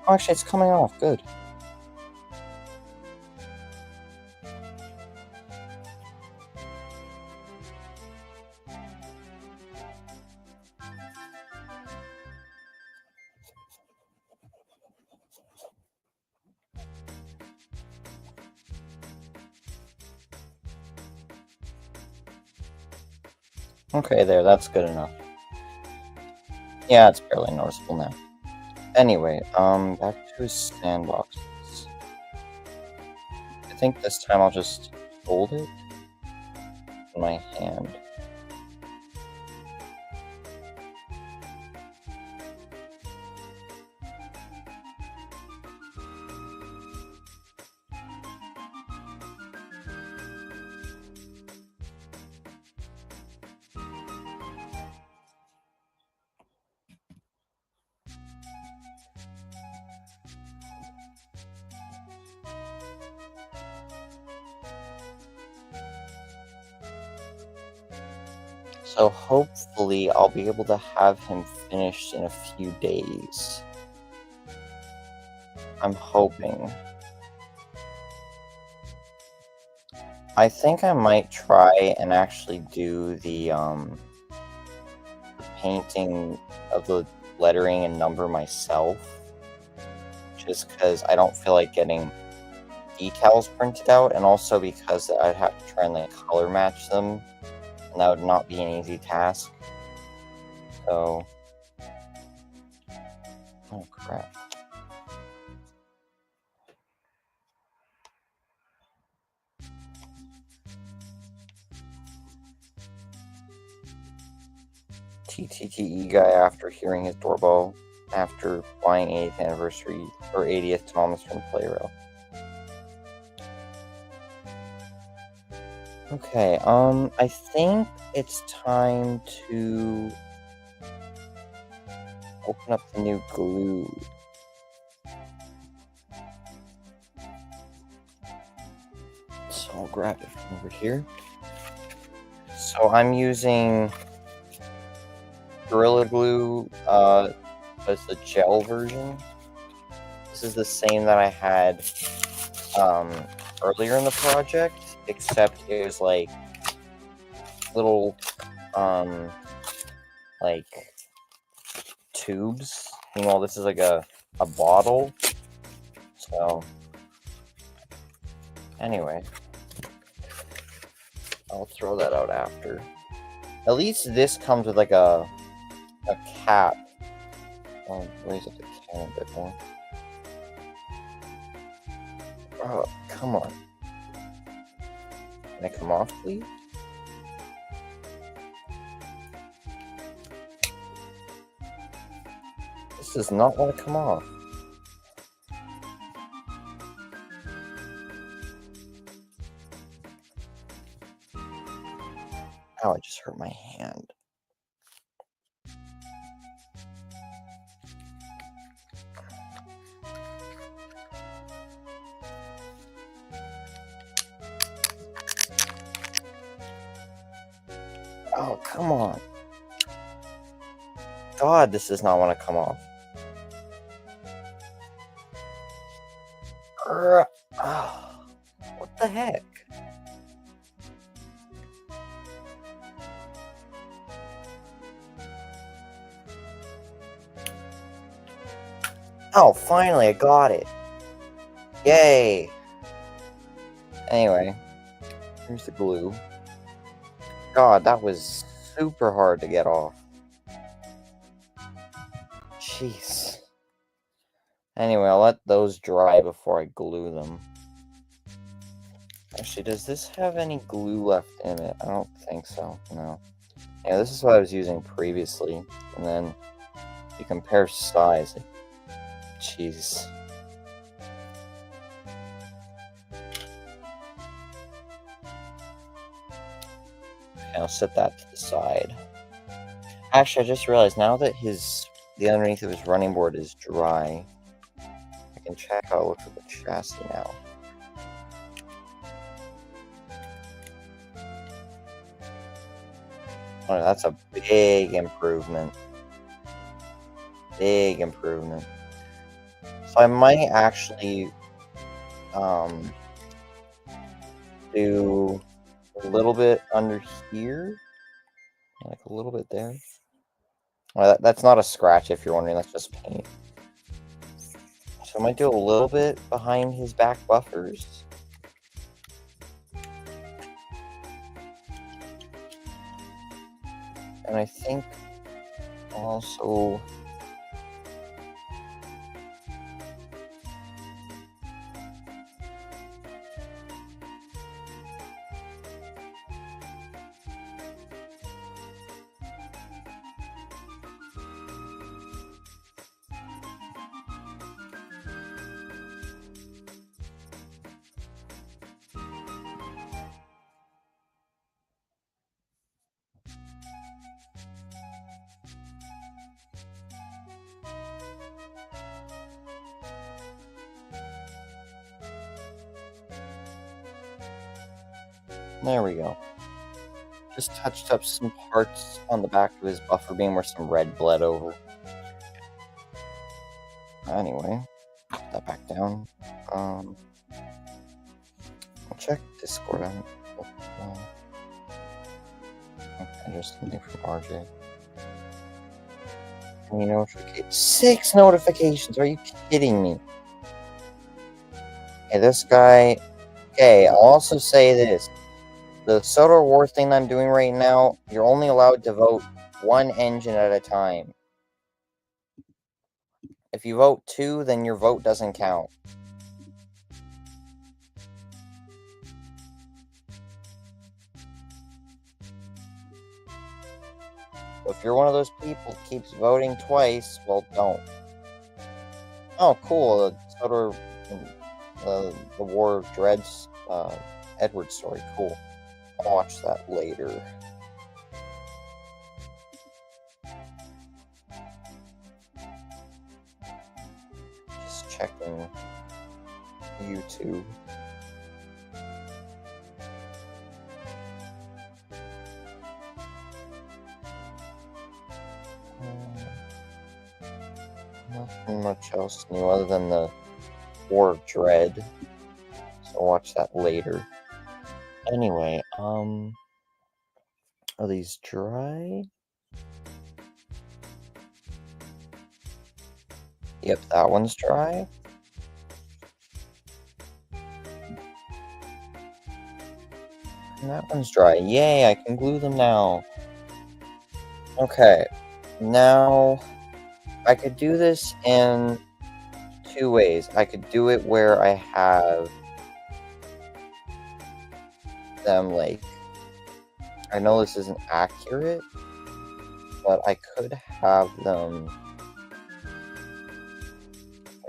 S1: Oh, actually, it's coming off. Good. Okay, there. That's good enough. Yeah, it's barely noticeable now. Anyway, back to his sandboxes. I think this time I'll just hold it in my hand. So hopefully I'll be able to have him finished in a few days. I'm hoping. I think I might try and actually do the painting of the lettering and number myself, just because I don't feel like getting decals printed out, and also because I'd have to try and like color match them, and that would not be an easy task. So, oh crap. TTTE guy after hearing his doorbell after buying 80th anniversary or 80th Thomas from Playrow. Okay, I think it's time to open up the new glue. So I'll grab it from over here. So I'm using Gorilla Glue, as the gel version. This is the same that I had earlier in the project, except it was like little like tubes. Meanwhile, this is like a bottle. So anyway, I'll throw that out after. At least this comes with like a cap. I'll raise up the can a bit more. Oh, come on. Can I come off, please? This does not want to come off. Ow, I just hurt Oh, come on. God, this does not want to come off. Oh, what the heck? Oh, finally, I got it. Yay. Anyway, here's the glue. God, that was super hard to get off. Jeez. Anyway, I'll let those dry before I glue them. Actually, does this have any glue left in it? I don't think so, no. Yeah, this is what I was using previously, and then you compare size. Jeez. Okay, I'll set that to the side. Actually, I just realized now that the underneath of his running board is dry, I can check how it looks with the chassis now. Oh, that's a big improvement. Big improvement. So I might actually do a little bit under here, like a little bit there. Well, that's not a scratch if you're wondering, that's just paint. So I might do a little bit behind his back buffers. And I think also there we go. Just touched up some parts on the back of his buffer beam where some red bled over. Anyway, put that back down. I'll check Discord on. Okay, just something from RJ. Any notifications? 6 notifications! Are you kidding me? Okay, this guy. Okay, I'll also say this. The Soda War thing I'm doing right now, you're only allowed to vote one engine at a time. If you vote 2, then your vote doesn't count. If you're one of those people who keeps voting twice, well, don't. Oh, cool. The Soda, the War of Dreads, Edward story. Cool. I'll watch that later. Just checking YouTube. Nothing much else new other than the War of Dread. So I'll watch that later. Anyway, are these dry? Yep, that one's dry. And that one's dry. Yay, I can glue them now. Okay, now I could do this in 2 ways. I could do it where I have them, like, I know this isn't accurate, but I could have them,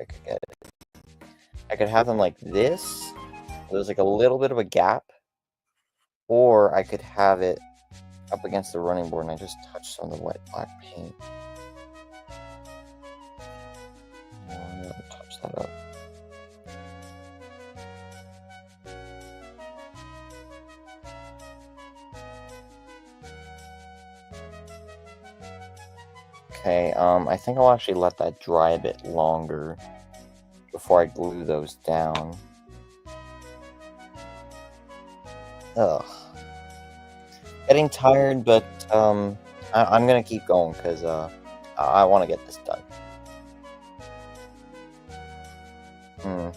S1: I could get it. I could have them like this. There's like a little bit of a gap, or I could have it up against the running board and I just touch some of the wet black paint. I'm gonna touch that up. Okay, I think I'll actually let that dry a bit longer before I glue those down. Ugh. Getting tired, but, I'm gonna keep going, because, I wanna get this done. Hmm.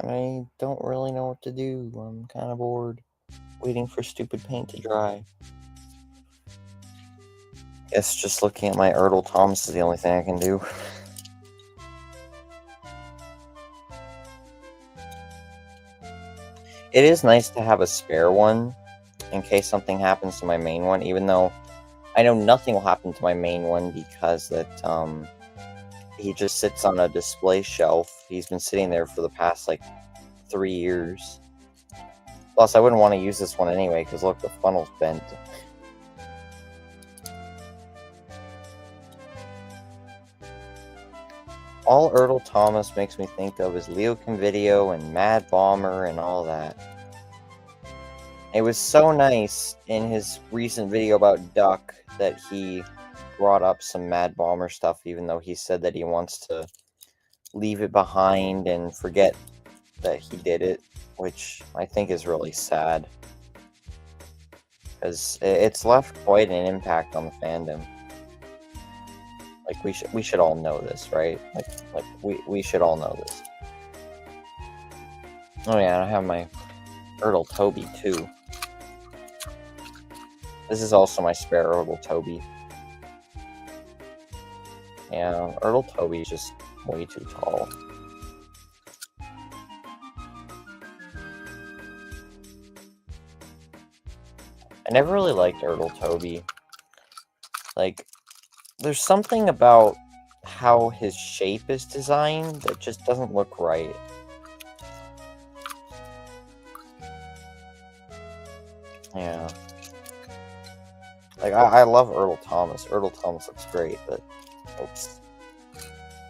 S1: I don't really know what to do. I'm kinda bored, waiting for stupid paint to dry. Guess just looking at my Erdl Thomas is the only thing I can do. It is nice to have a spare one in case something happens to my main one, even though I know nothing will happen to my main one because he just sits on a display shelf. He's been sitting there for the past, like, 3 years. Plus, I wouldn't wanna use this one anyway, because look, the funnel's bent. All Erdl Thomas makes me think of is Leokin Video and Mad Bomber and all that. It was so nice in his recent video about Duck that he brought up some Mad Bomber stuff, even though he said that he wants to leave it behind and forget that he did it, which I think is really sad, because it's left quite an impact on the fandom. Like, we should all know this, right? Like we should all know this. Oh yeah, I have my Erdl Toby too. This is also my spare Erdl Toby. Yeah, Erdl Toby is just way too tall. I never really liked Erdl Toby. Like, there's something about how his shape is designed that just doesn't look right. Yeah. Like, I love Erdl Thomas. Erdl Thomas looks great, but... Oops.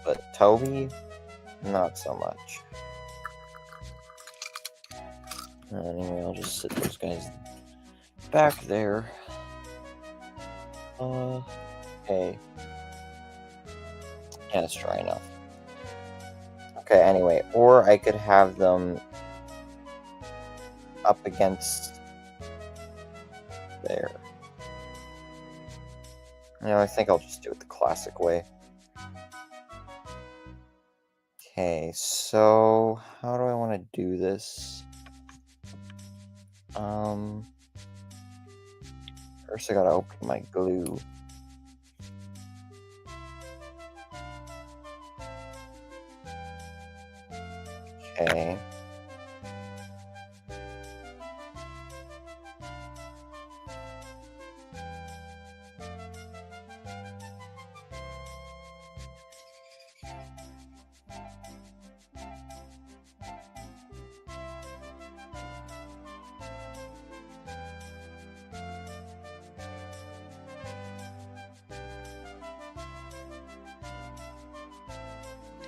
S1: But Toby? Not so much. Anyway, I'll just sit those guys back there. Okay. Yeah, it's dry enough. Okay, anyway, or I could have them up against there. I think I'll just do it the classic way. Okay, so how do I want to do this? First I gotta open my glue. Okay.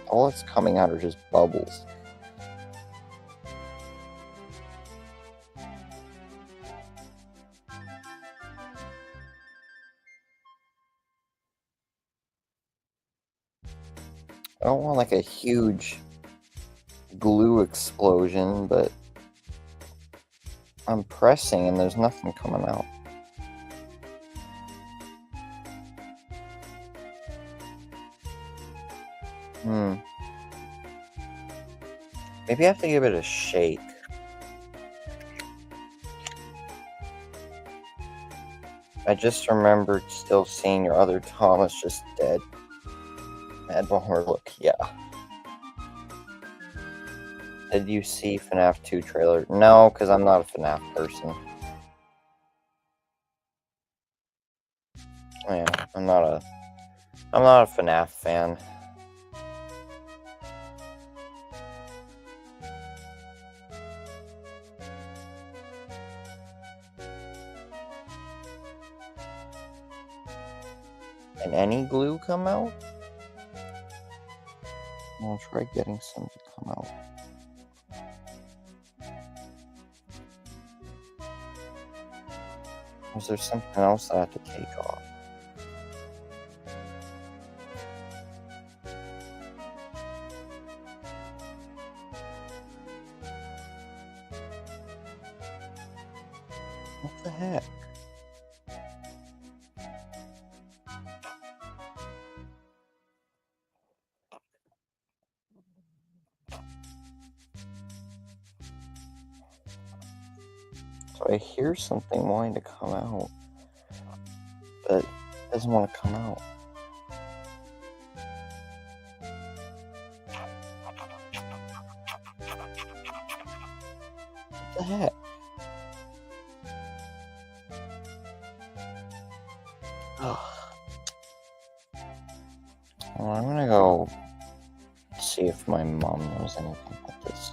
S1: All that's coming out are just bubbles. I don't want like a huge glue explosion, but I'm pressing and there's nothing coming out. Maybe I have to give it a shake. I just remembered still seeing your other Thomas just dead. Mad Bomber, look, yeah. Did you see FNAF 2 trailer? No, because I'm not a FNAF person. Yeah, I'm not a FNAF fan. Can any glue come out? I'll try getting some to come out. Was there something else I had to take off? What the heck? So I hear something wanting to come out, but it doesn't want to come out. What the heck? Ugh. Well, I'm gonna go see if my mom knows anything about this.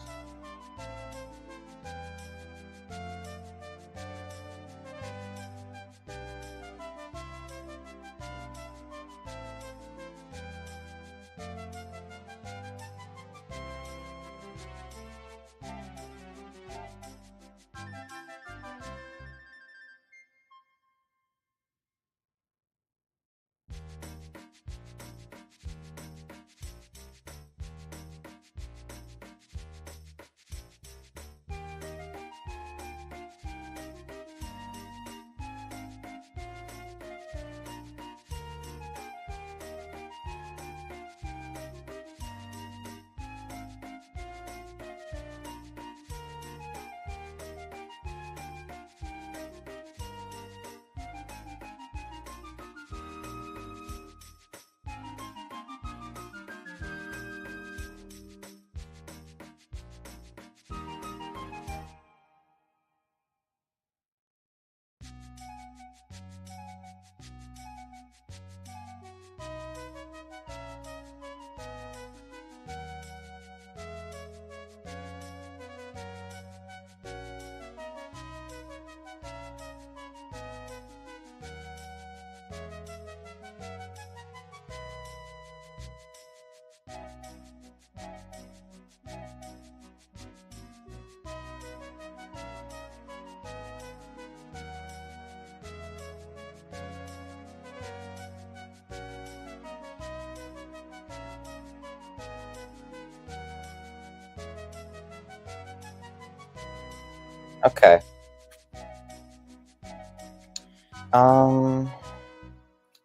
S1: Okay.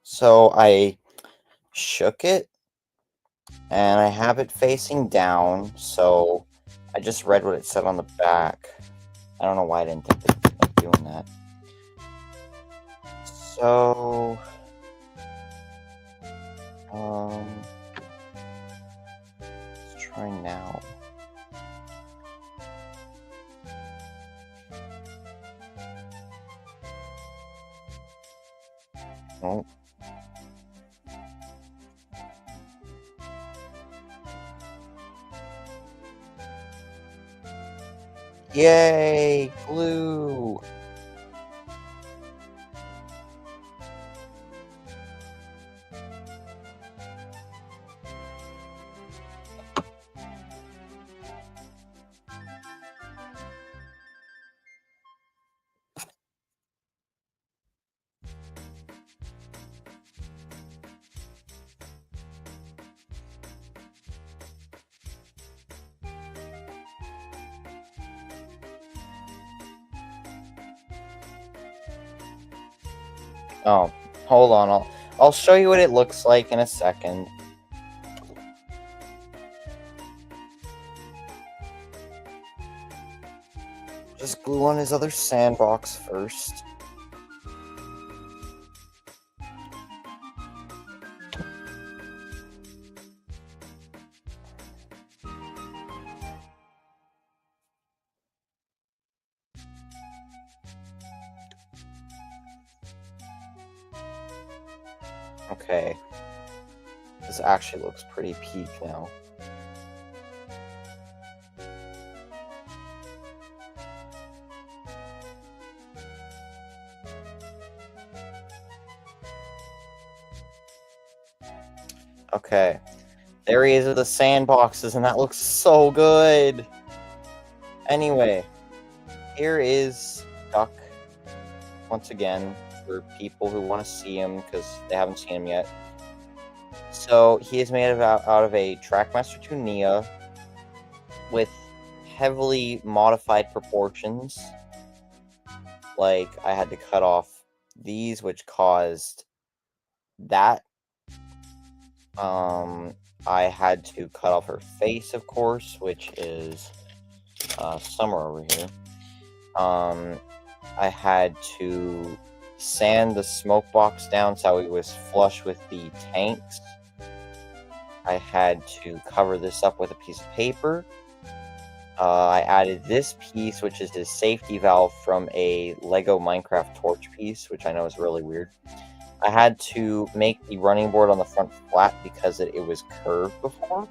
S1: So I shook it and I have it facing down, so I just read what it said on the back. I don't know why I didn't think of doing that. So, let's try now. Oh. Yay! Glue! Oh, hold on. I'll show you what it looks like in a second. Just glue on his other sandbox first. Okay. This actually looks pretty peak now. Okay. There he is with the sandboxes, and that looks so good! Anyway, here is Duck once again for people who want to see him because they haven't seen him yet. So he is made out of a Trackmaster 2 Nia with heavily modified proportions. Like, I had to cut off these, which caused that. I had to cut off her face, of course, which is somewhere over here. I had to sand the smoke box down so it was flush with the tanks. I had to cover this up with a piece of paper. I added this piece, which is his safety valve from a Lego Minecraft torch piece, which I know is really weird. I had to make the running board on the front flat because it was curved before.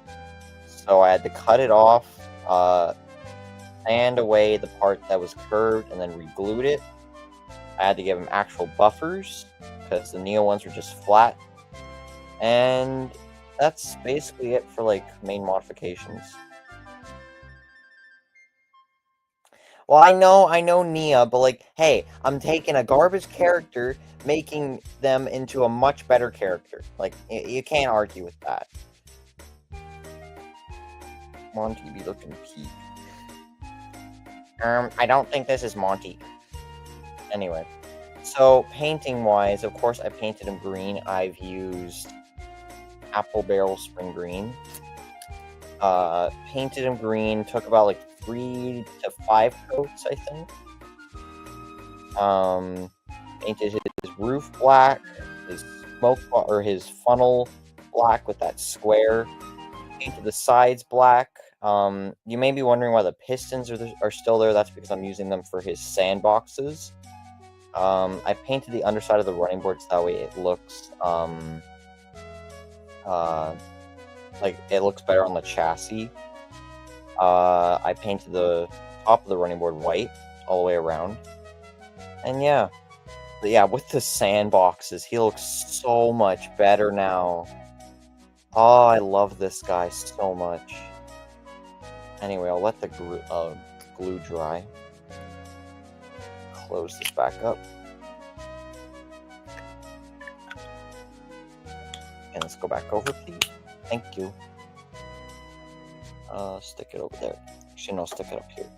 S1: So I had to cut it off, sand away the part that was curved, and then re-glued it. I had to give him actual buffers because the Neo ones were just flat. And that's basically it for, like, main modifications. Well, I know Nia, but, like, hey, I'm taking a garbage character, making them into a much better character. Like, you can't argue with that. Monty be looking peak. I don't think this is Monty. Anyway, so painting-wise, of course, I painted him green. I've used Apple Barrel Spring Green. Painted him green, took about, like, 3 to 5 coats, I think. Painted his roof black, his his funnel black with that square. Painted the sides black. You may be wondering why the pistons are still there. That's because I'm using them for his sandboxes. I painted the underside of the running board so that way it looks like it looks better on the chassis. I painted the top of the running board white all the way around. And yeah. But yeah, with the sandboxes, he looks so much better now. Oh, I love this guy so much. Anyway, I'll let the glue dry. Close this back up. And let's go back over, please. Thank you. Stick it over there. Actually, no, stick it up here.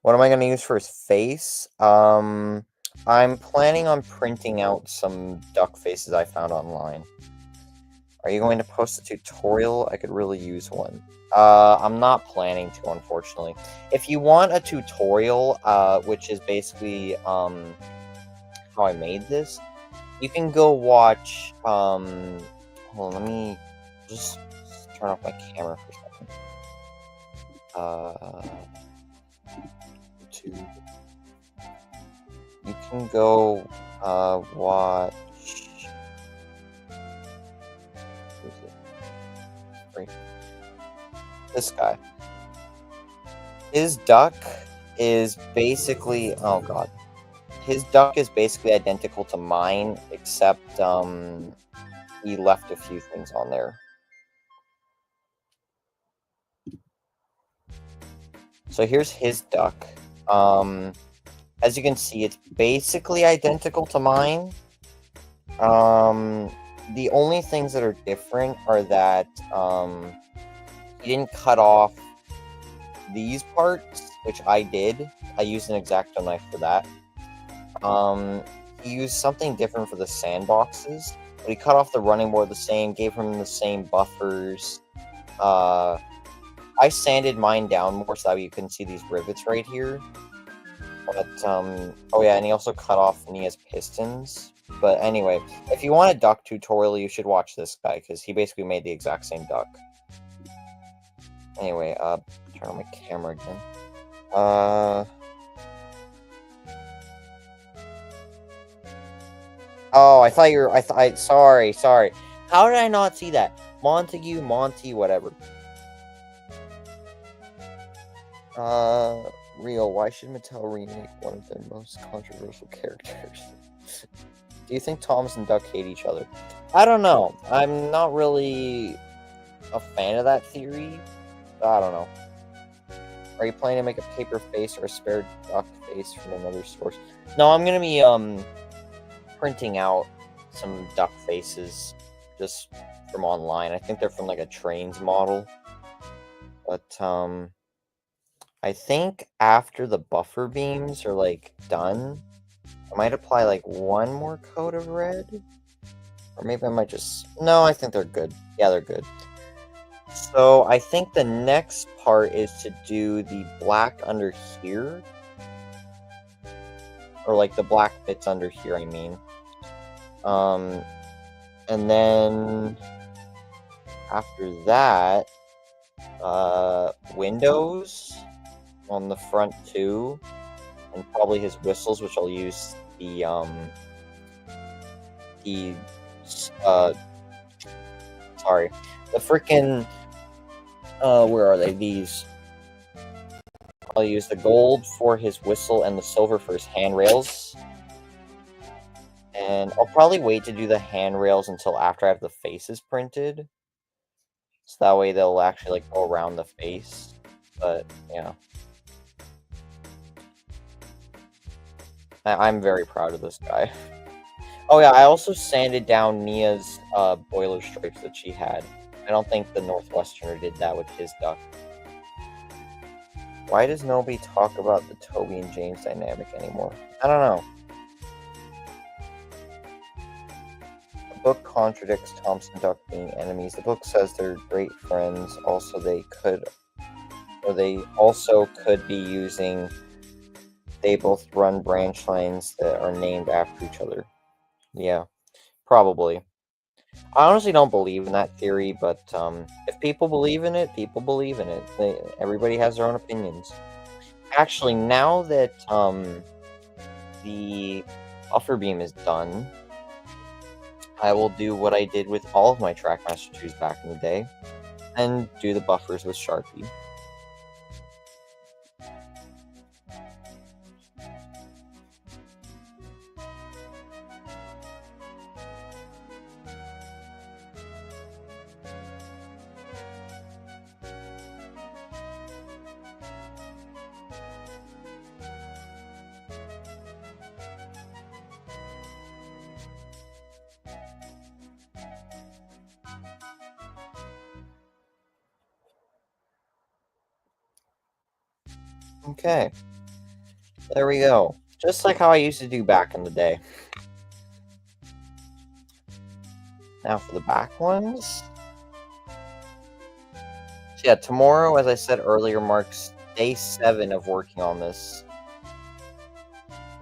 S1: What am I going to use for his face? I'm planning on printing out some duck faces I found online. Are you going to post a tutorial? I could really use one. I'm not planning to, unfortunately. If you want a tutorial, which is basically how I made this, you can go watch. Hold on, let me just turn off my camera for a second. YouTube. You can go watch. This guy. His duck is basically, oh god. His duck is basically identical to mine, except he left a few things on there. So here's his duck. As you can see, it's basically identical to mine. The only things that are different are that he didn't cut off these parts, which I did. I used an X-Acto knife for that. He used something different for the sandboxes, but he cut off the running board the same, gave him the same buffers. I sanded mine down more so that you can see these rivets right here. But, oh yeah, and he also cut off Nia's pistons. But anyway, if you want a duck tutorial, you should watch this guy, because he basically made the exact same duck. Anyway, turn on my camera again. Oh, I thought you were, sorry. How did I not see that? Montague, Monty, whatever. Real, why should Mattel remake one of their most controversial characters? Do you think Thomas and Duck hate each other? I don't know. I'm not really a fan of that theory. I don't know. Are you planning to make a paper face or a spare duck face? face from another source. No, I'm gonna be printing out some duck faces just from online. I think they're from like a trains model. But I think after the buffer beams are like done, I might apply like one more coat of red. Or maybe I might just... No, I think they're good. Yeah, they're good. So I think the next part is to do the black under here. Or like the black bits under here, I mean. And then after that, windows on the front too. And probably his whistles, which I'll use the sorry, the freaking, where are they? These. I'll use the gold for his whistle and the silver for his handrails. And I'll probably wait to do the handrails until after I have the faces printed. So that way they'll actually like go around the face. But, yeah. I'm very proud of this guy. Oh yeah, I also sanded down Nia's boiler stripes that she had. I don't think the Northwesterner did that with his duck. Why does nobody talk about the Toby and James dynamic anymore? I don't know. The book contradicts Thompson and Duck being enemies. The book says they're great friends. Also, they also could be using... They both run branch lines that are named after each other. Yeah, probably. I honestly don't believe in that theory, but if people believe in it, people believe in it. Everybody has their own opinions. Actually, now that the buffer beam is done, I will do what I did with all of my Trackmaster 2s back in the day, and do the buffers with Sharpie. Okay. There we go. Just like how I used to do back in the day. Now for the back ones. So yeah, tomorrow, as I said earlier, marks day 7 of working on this.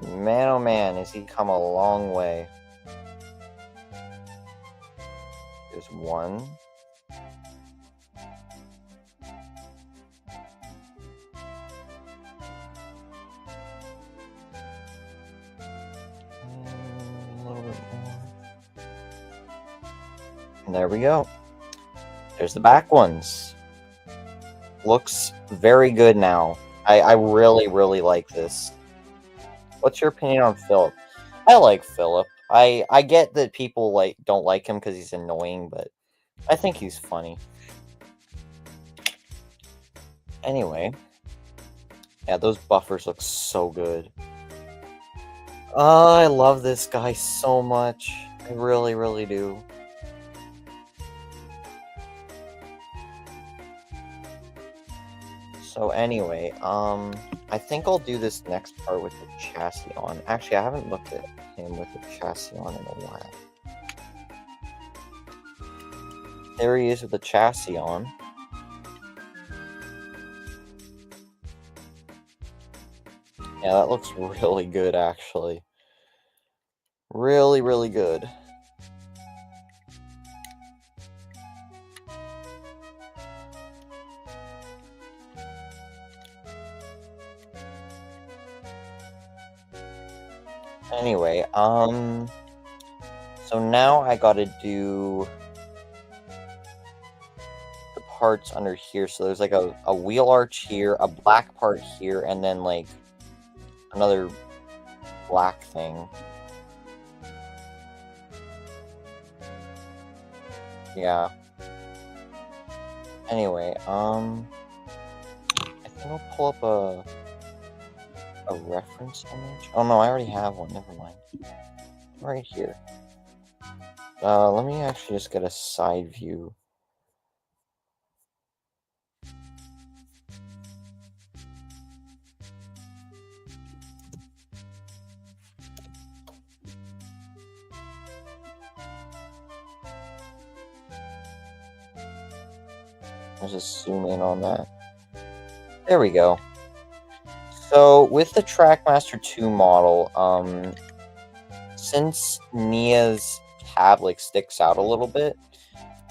S1: Man, oh man, has he come a long way. There's one. A little bit more. And there we go. There's the back ones. Looks very good now. I really, really like this. What's your opinion on Philip? I like Philip. I get that people don't like him because he's annoying, but I think he's funny. Anyway. Yeah, those buffers look so good. I love this guy so much. I really, really do. So anyway, I think I'll do this next part with the chassis on. Actually, I haven't looked at him with the chassis on in a while. There he is with the chassis on. Yeah, that looks really good, actually. Really, really good. Anyway, so now I gotta do the parts under here. So there's like a wheel arch here, a black part here, and then like another black thing. Yeah. Anyway, I think I'll pull up a reference image? Oh no, I already have one. Never mind. Right here. Let me actually just get a side view. Let's just zoom in on that. There we go. So with the Trackmaster 2 model, since Nia's tab like sticks out a little bit,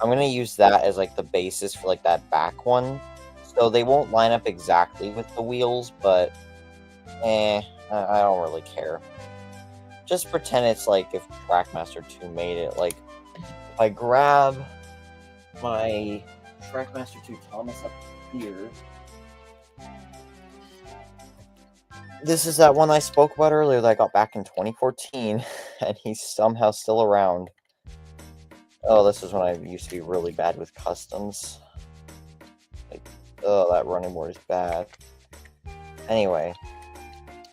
S1: I'm gonna use that as like the basis for like that back one. So they won't line up exactly with the wheels, but I don't really care. Just pretend it's like if Trackmaster 2 made it. Like if I grab my Trackmaster 2 Thomas up here. This is that one I spoke about earlier that I got back in 2014, and he's somehow still around. Oh, this is when I used to be really bad with customs. Like, oh, that running board is bad. Anyway,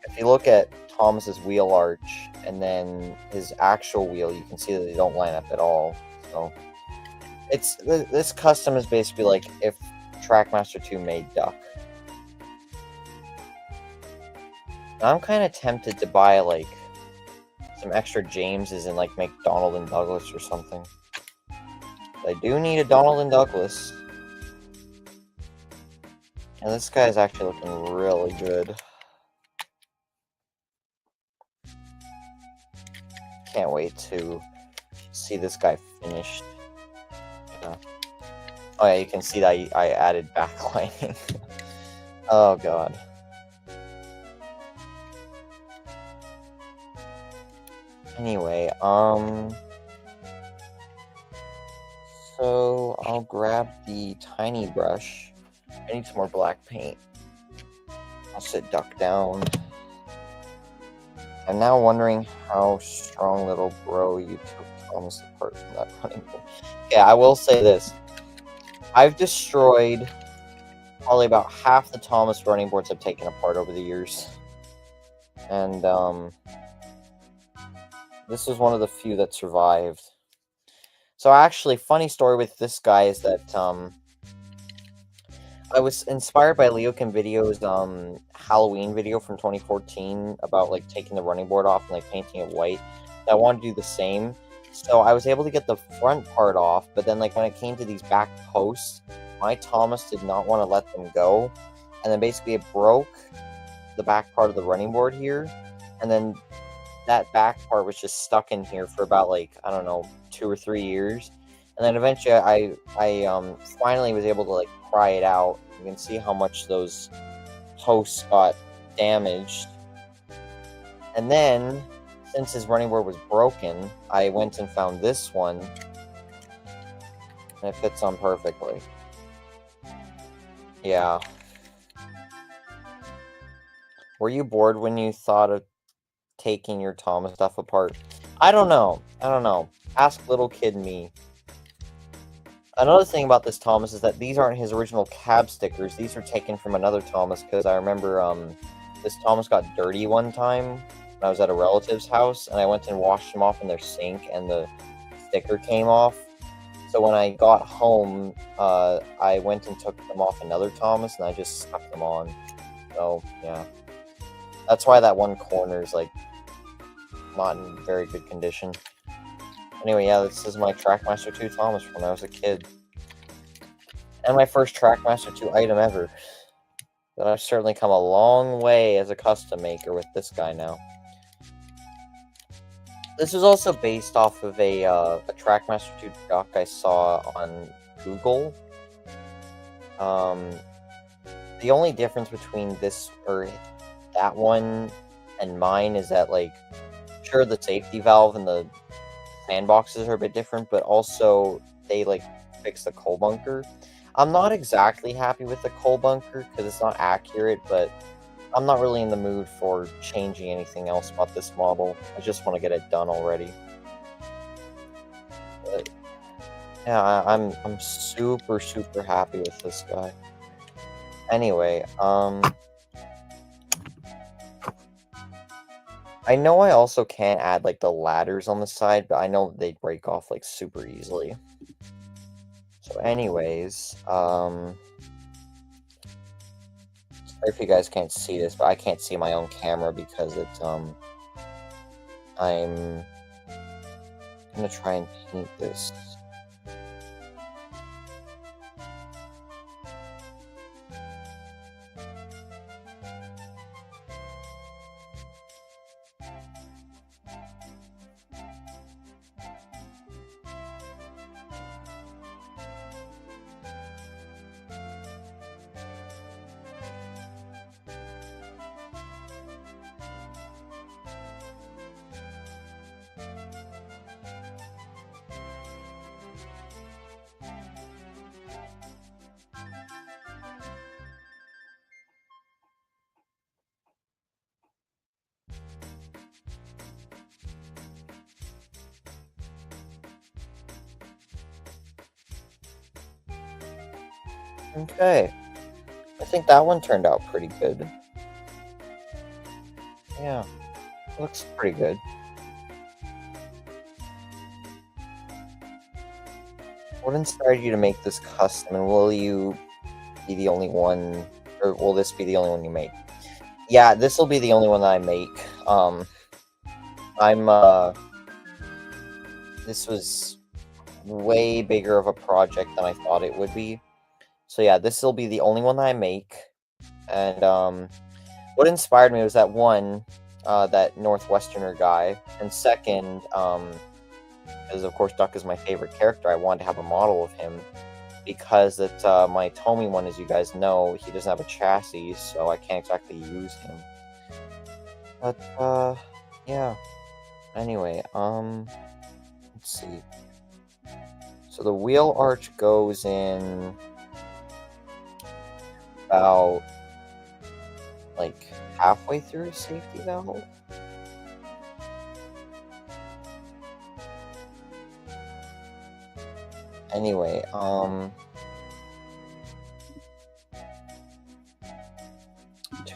S1: if you look at Thomas's wheel arch and then his actual wheel, you can see that they don't line up at all. So, this custom is basically like if Trackmaster 2 made Duck. I'm kind of tempted to buy, like, some extra Jameses and, like, make Donald and Douglas or something. I do need a Donald and Douglas. And this guy's actually looking really good. Can't wait to see this guy finished. Yeah. Oh yeah, you can see that I added backlighting. Oh god. Anyway, so I'll grab the tiny brush. I need some more black paint. I'll sit Duck down. I'm now wondering how strong little bro you took Thomas apart from that running board. Yeah, I will say this. I've destroyed probably about half the Thomas running boards I've taken apart over the years. And, this was one of the few that survived. So actually, funny story with this guy is that, I was inspired by Leokin Video's, Halloween video from 2014 about, like, taking the running board off and, like, painting it white. I wanted to do the same. So I was able to get the front part off, but then, like, when it came to these back posts, my Thomas did not want to let them go. And then basically it broke the back part of the running board here. And then that back part was just stuck in here for about, like, I don't know, 2 or 3 years. And then eventually I finally was able to, like, pry it out. You can see how much those posts got damaged. And then, since his running board was broken, I went and found this one. And it fits on perfectly. Yeah. Were you bored when you thought of taking your Thomas stuff apart? I don't know. Ask little kid me. Another thing about this Thomas is that these aren't his original cab stickers. These are taken from another Thomas, because I remember this Thomas got dirty one time when I was at a relative's house, and I went and washed them off in their sink, and the sticker came off. So when I got home, I went and took them off another Thomas, and I just stuck them on. So, yeah. That's why that one corner is, like, not in very good condition. Anyway, yeah, this is my Trackmaster 2 Thomas from when I was a kid. And my first Trackmaster 2 item ever. But I've certainly come a long way as a custom maker with this guy now. This is also based off of a Trackmaster 2 doc I saw on Google. The only difference between this or that one and mine is that, like, sure, the safety valve and the sandboxes are a bit different, but also they, like, fix the coal bunker. I'm not exactly happy with the coal bunker because it's not accurate, but I'm not really in the mood for changing anything else about this model. I just want to get it done already. But yeah, I'm super happy with this guy. Anyway, I know I also can't add, like, the ladders on the side, but I know they break off, like, super easily. So anyways, sorry if you guys can't see this, but I can't see my own camera because it's, I'm gonna try and paint this. Okay, I think that one turned out pretty good. Yeah, looks pretty good. What inspired you to make this custom, and will you be the only one, or will this be the only one you make? Yeah, this will be the only one that I make. I'm, this was way bigger of a project than I thought it would be. So yeah, this will be the only one that I make. And, what inspired me was that one, that Northwesterner guy, and second, because of course Duck is my favorite character, I wanted to have a model of him, because it's, my Tomy one, as you guys know, he doesn't have a chassis, so I can't exactly use him. But, yeah. Anyway, let's see. So the wheel arch goes in about, like, halfway through safety valve. Anyway, 2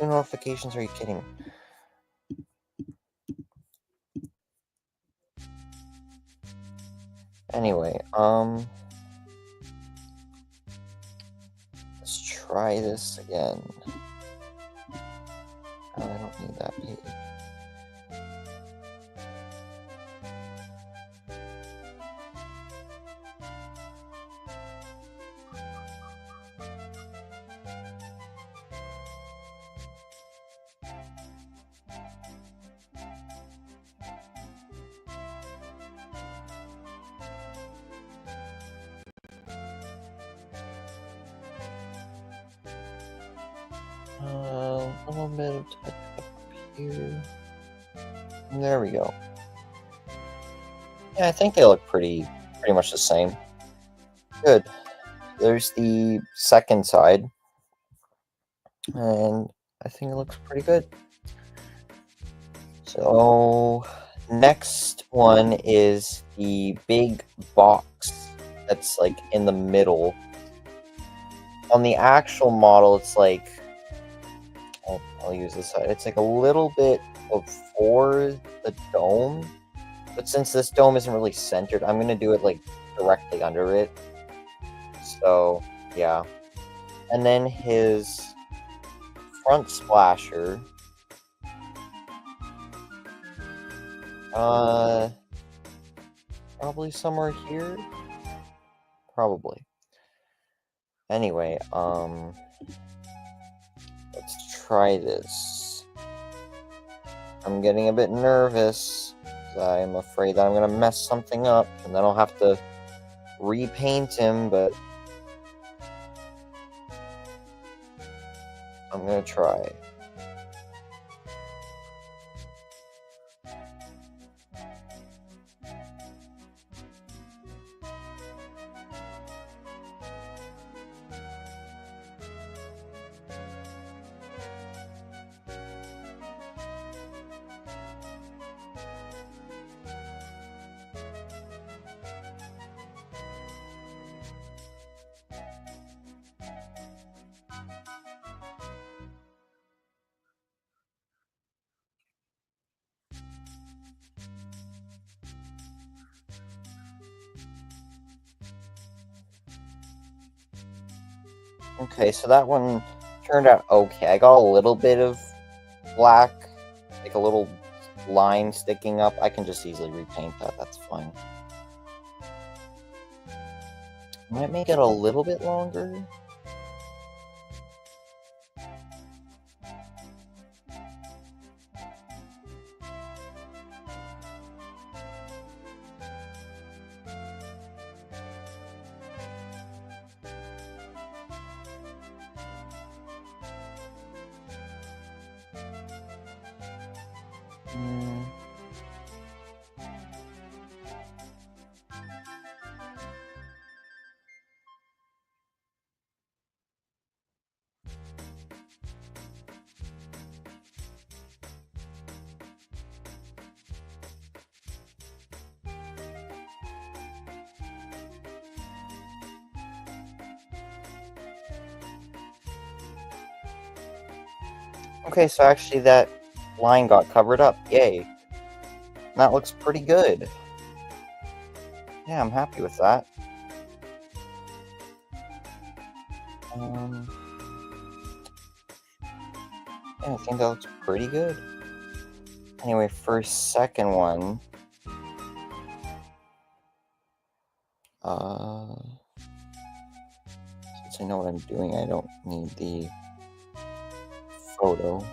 S1: notifications, are you kidding? Anyway, let's try this again. Oh, I don't need that page. A little bit of touch up here. There we go. Yeah, I think they look pretty much the same. Good. There's the second side, and I think it looks pretty good. So, next one is the big box that's, like, in the middle. On the actual model, it's like, I'll use this side. It's like a little bit before the dome, but since this dome isn't really centered, I'm gonna do it, like, directly under it. So, yeah. And then his front splasher, probably somewhere here? Probably. Anyway, let's try this. I'm getting a bit nervous, 'cause I'm afraid that I'm gonna mess something up, and then I'll have to repaint him, but I'm gonna try. Okay, so that one turned out okay. I got a little bit of black, like a little line sticking up. I can just easily repaint that. That's fine. Might make it a little bit longer. Mm. Okay, so actually that line got covered up. Yay. That looks pretty good. Yeah, I'm happy with that. Um, yeah, I think that looks pretty good. Anyway, for second one, uh, since I know what I'm doing, I don't need the photo.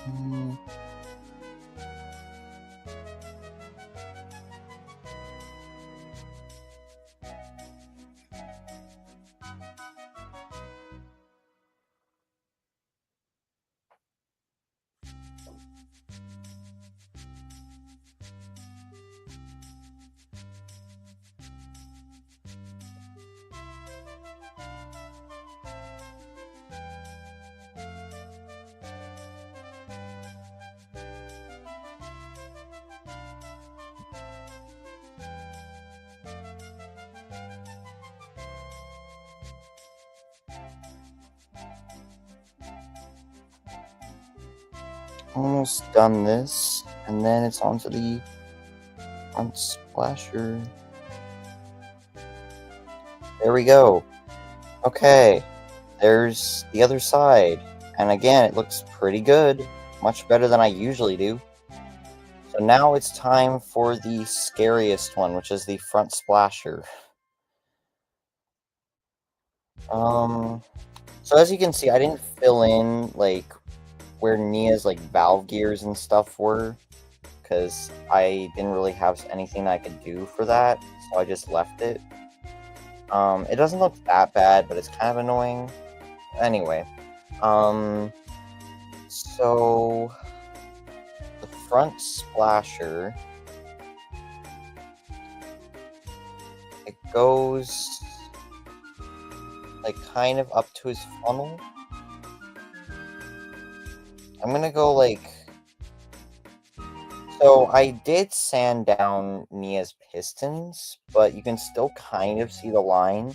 S1: Mm, almost done this, and then it's onto the front splasher. There we go. Okay, there's the other side. And again, it looks pretty good. Much better than I usually do. So now it's time for the scariest one, which is the front splasher. Um, so as you can see, I didn't fill in, like, where Nia's, like, valve gears and stuff were, because I didn't really have anything that I could do for that, so I just left it. It doesn't look that bad, but it's kind of annoying. Anyway, so the front splasher, it goes like kind of up to his funnel. I'm gonna go like, so I did sand down Nia's pistons, but you can still kind of see the line.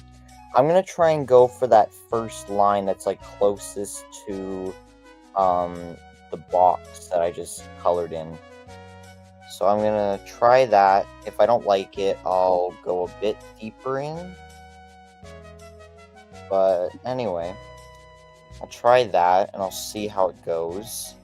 S1: I'm gonna try and go for that first line that's like closest to the box that I just colored in. So I'm gonna try that. If I don't like it, I'll go a bit deeper in. But anyway, I'll try that and I'll see how it goes.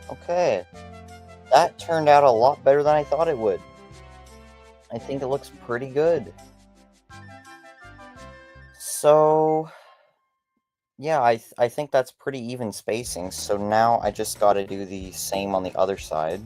S1: Okay, that turned out a lot better than I thought it would. I think it looks pretty good. So, yeah, I think that's pretty even spacing, so now I just gotta do the same on the other side.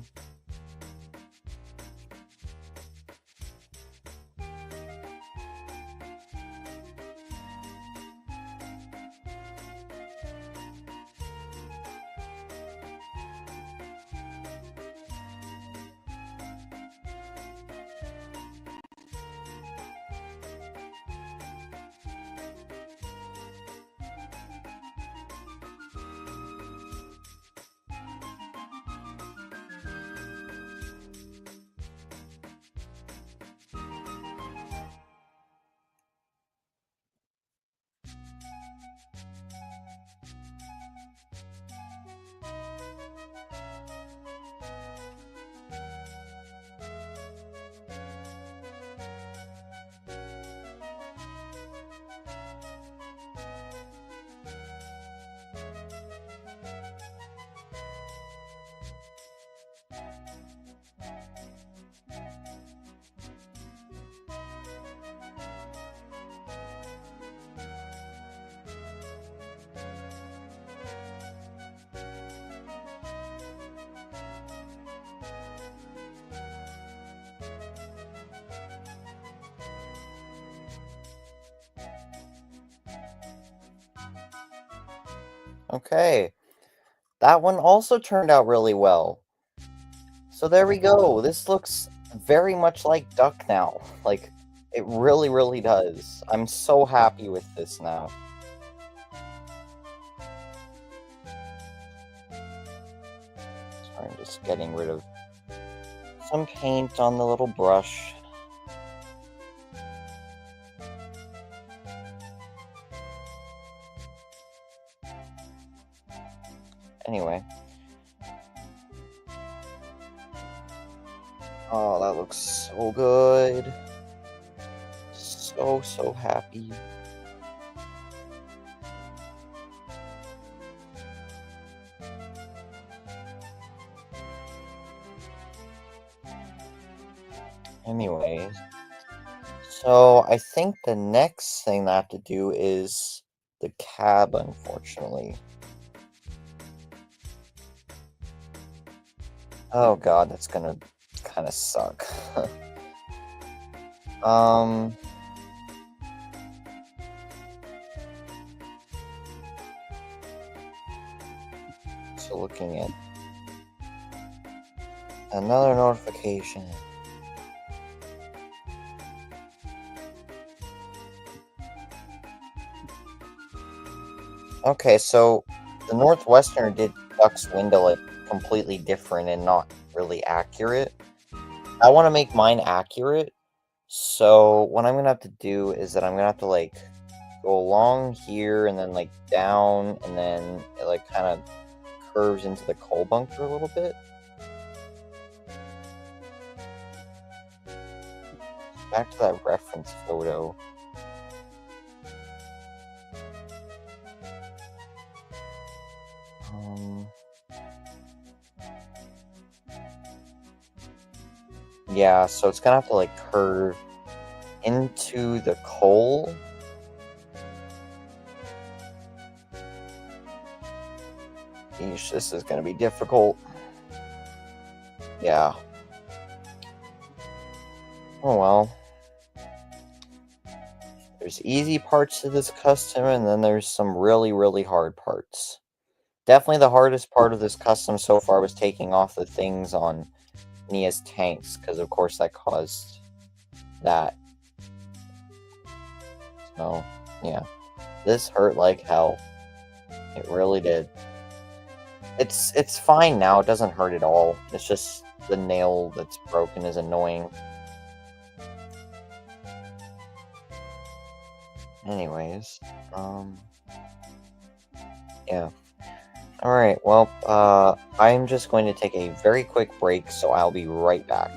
S1: Okay, that one also turned out really well. So there we go. This looks very much like duck now. Like, it really, really does. I'm so happy with this now. Sorry, I'm just getting rid of some paint on the little brush. Anyway. Oh, that looks so good. So, so happy. Anyways. So, I think the next thing that I have to do is the cab, unfortunately. Oh god, that's gonna kinda suck. Um, so looking at another notification. Okay, so the Northwesterner did Duck's window, like, completely different and not really accurate. I wanna make mine accurate, so what I'm gonna have to do is that I'm gonna have to, like, go along here and then, like, down, and then it, like, kinda curves into the coal bunker a little bit. Back to that reference photo. Um, yeah, so it's gonna have to, like, curve into the coal. Yeesh, this is gonna be difficult. Yeah. Oh well. There's easy parts to this custom, and then there's some really, really hard parts. Definitely the hardest part of this custom so far was taking off the things on Nia's tanks, because of course that caused that. So, yeah. This hurt like hell. It really did. It's fine now, it doesn't hurt at all. It's just the nail that's broken is annoying. Anyways, yeah. Alright, well, I'm just going to take a very quick break, so I'll be right back.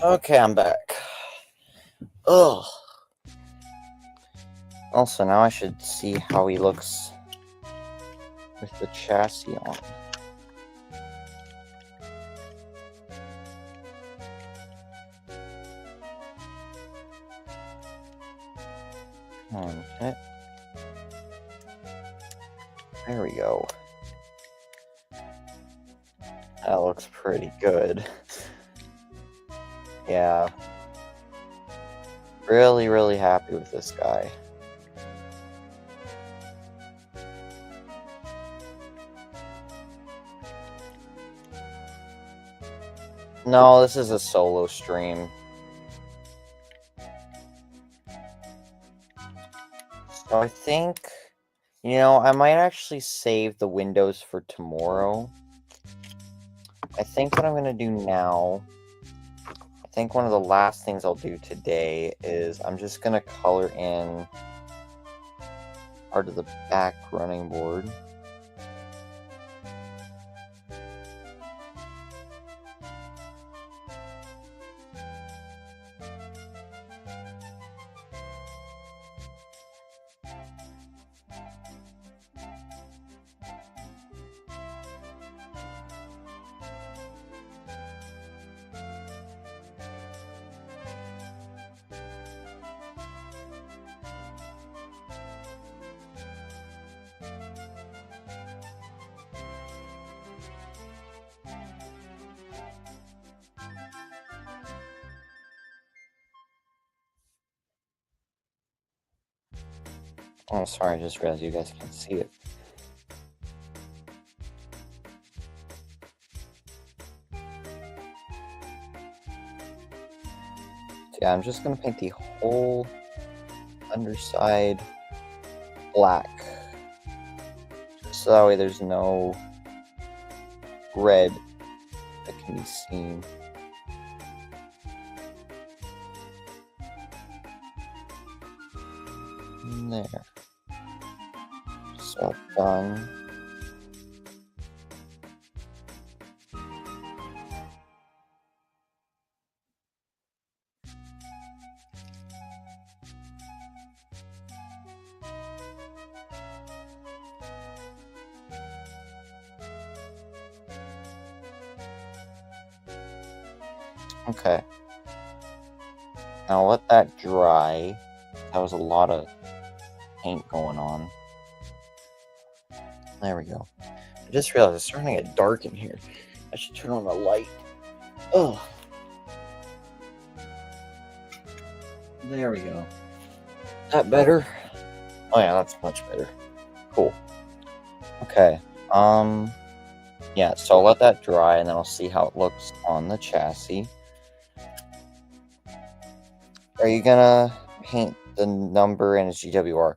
S1: Okay, I'm back. Ugh. Also, now I should see how he looks with the chassis on. Okay. There we go. That looks pretty good. Yeah. Really, really happy with this guy. No, this is a solo stream. So I think, I might actually save the windows for tomorrow. I think what I'm going to do now, I think one of the last things I'll do today is I'm just going to color in part of the back running board. Oh, sorry, I just realized you guys can't see it. So yeah, I'm just going to paint the whole underside black. So that way there's no red that can be seen. And there. Just all done. Okay. Now let that dry. That was a lot of paint going on. There we go. I just realized it's starting to get dark in here. I should turn on the light. Oh, there we go. That better? Oh yeah, that's much better. Cool. Okay. Yeah, so I'll let that dry and then I'll see how it looks on the chassis. Are you gonna paint the number and its GWR?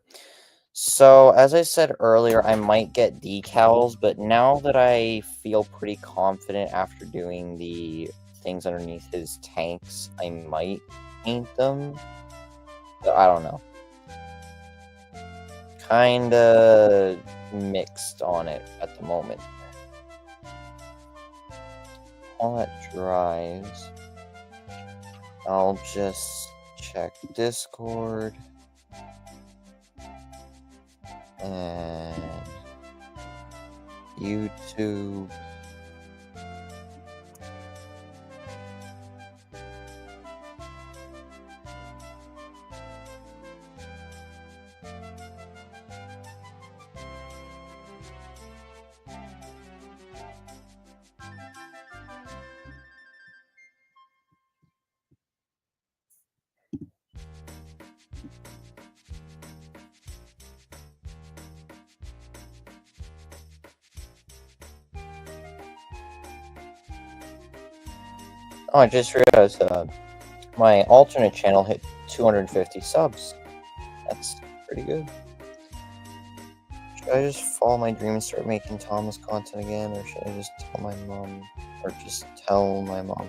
S1: So, as I said earlier, I might get decals, but now that I feel pretty confident after doing the things underneath his tanks, I might paint them. But I don't know. Kinda mixed on it at the moment. While that dries, I'll just check Discord and YouTube. Oh, I just realized my alternate channel hit 250 subs. That's pretty good. Should I just follow my dream and start making Thomas content again, or should I just tell my mom,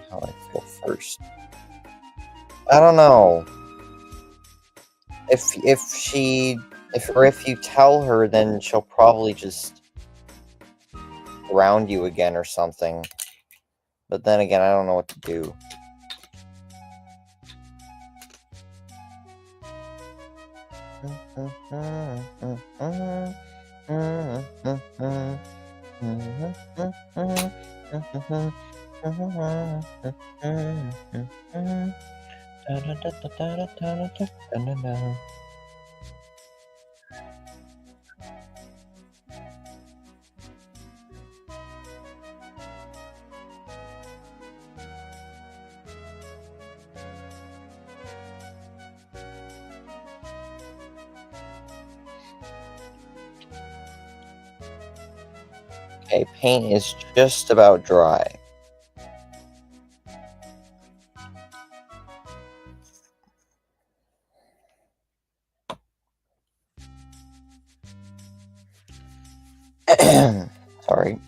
S1: how I feel first? I don't know. If you tell her, then she'll probably just ground you again or something. But then again, I don't know what to do. Okay, paint is just about dry. Sorry.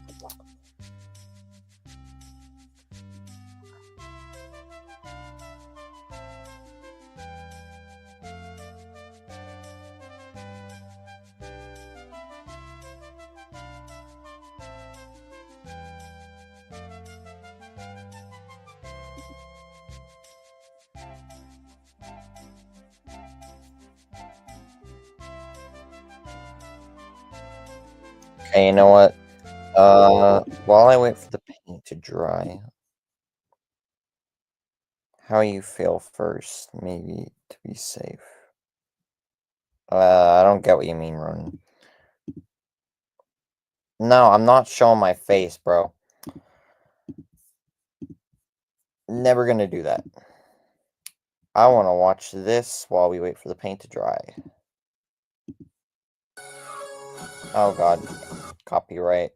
S1: Okay, you know what? While I wait for the paint to dry, how you feel first, maybe to be safe. I don't get what you mean, Ronan. No, I'm not showing my face, bro. Never gonna do that. I want to watch this while we wait for the paint to dry. Oh god, copyright.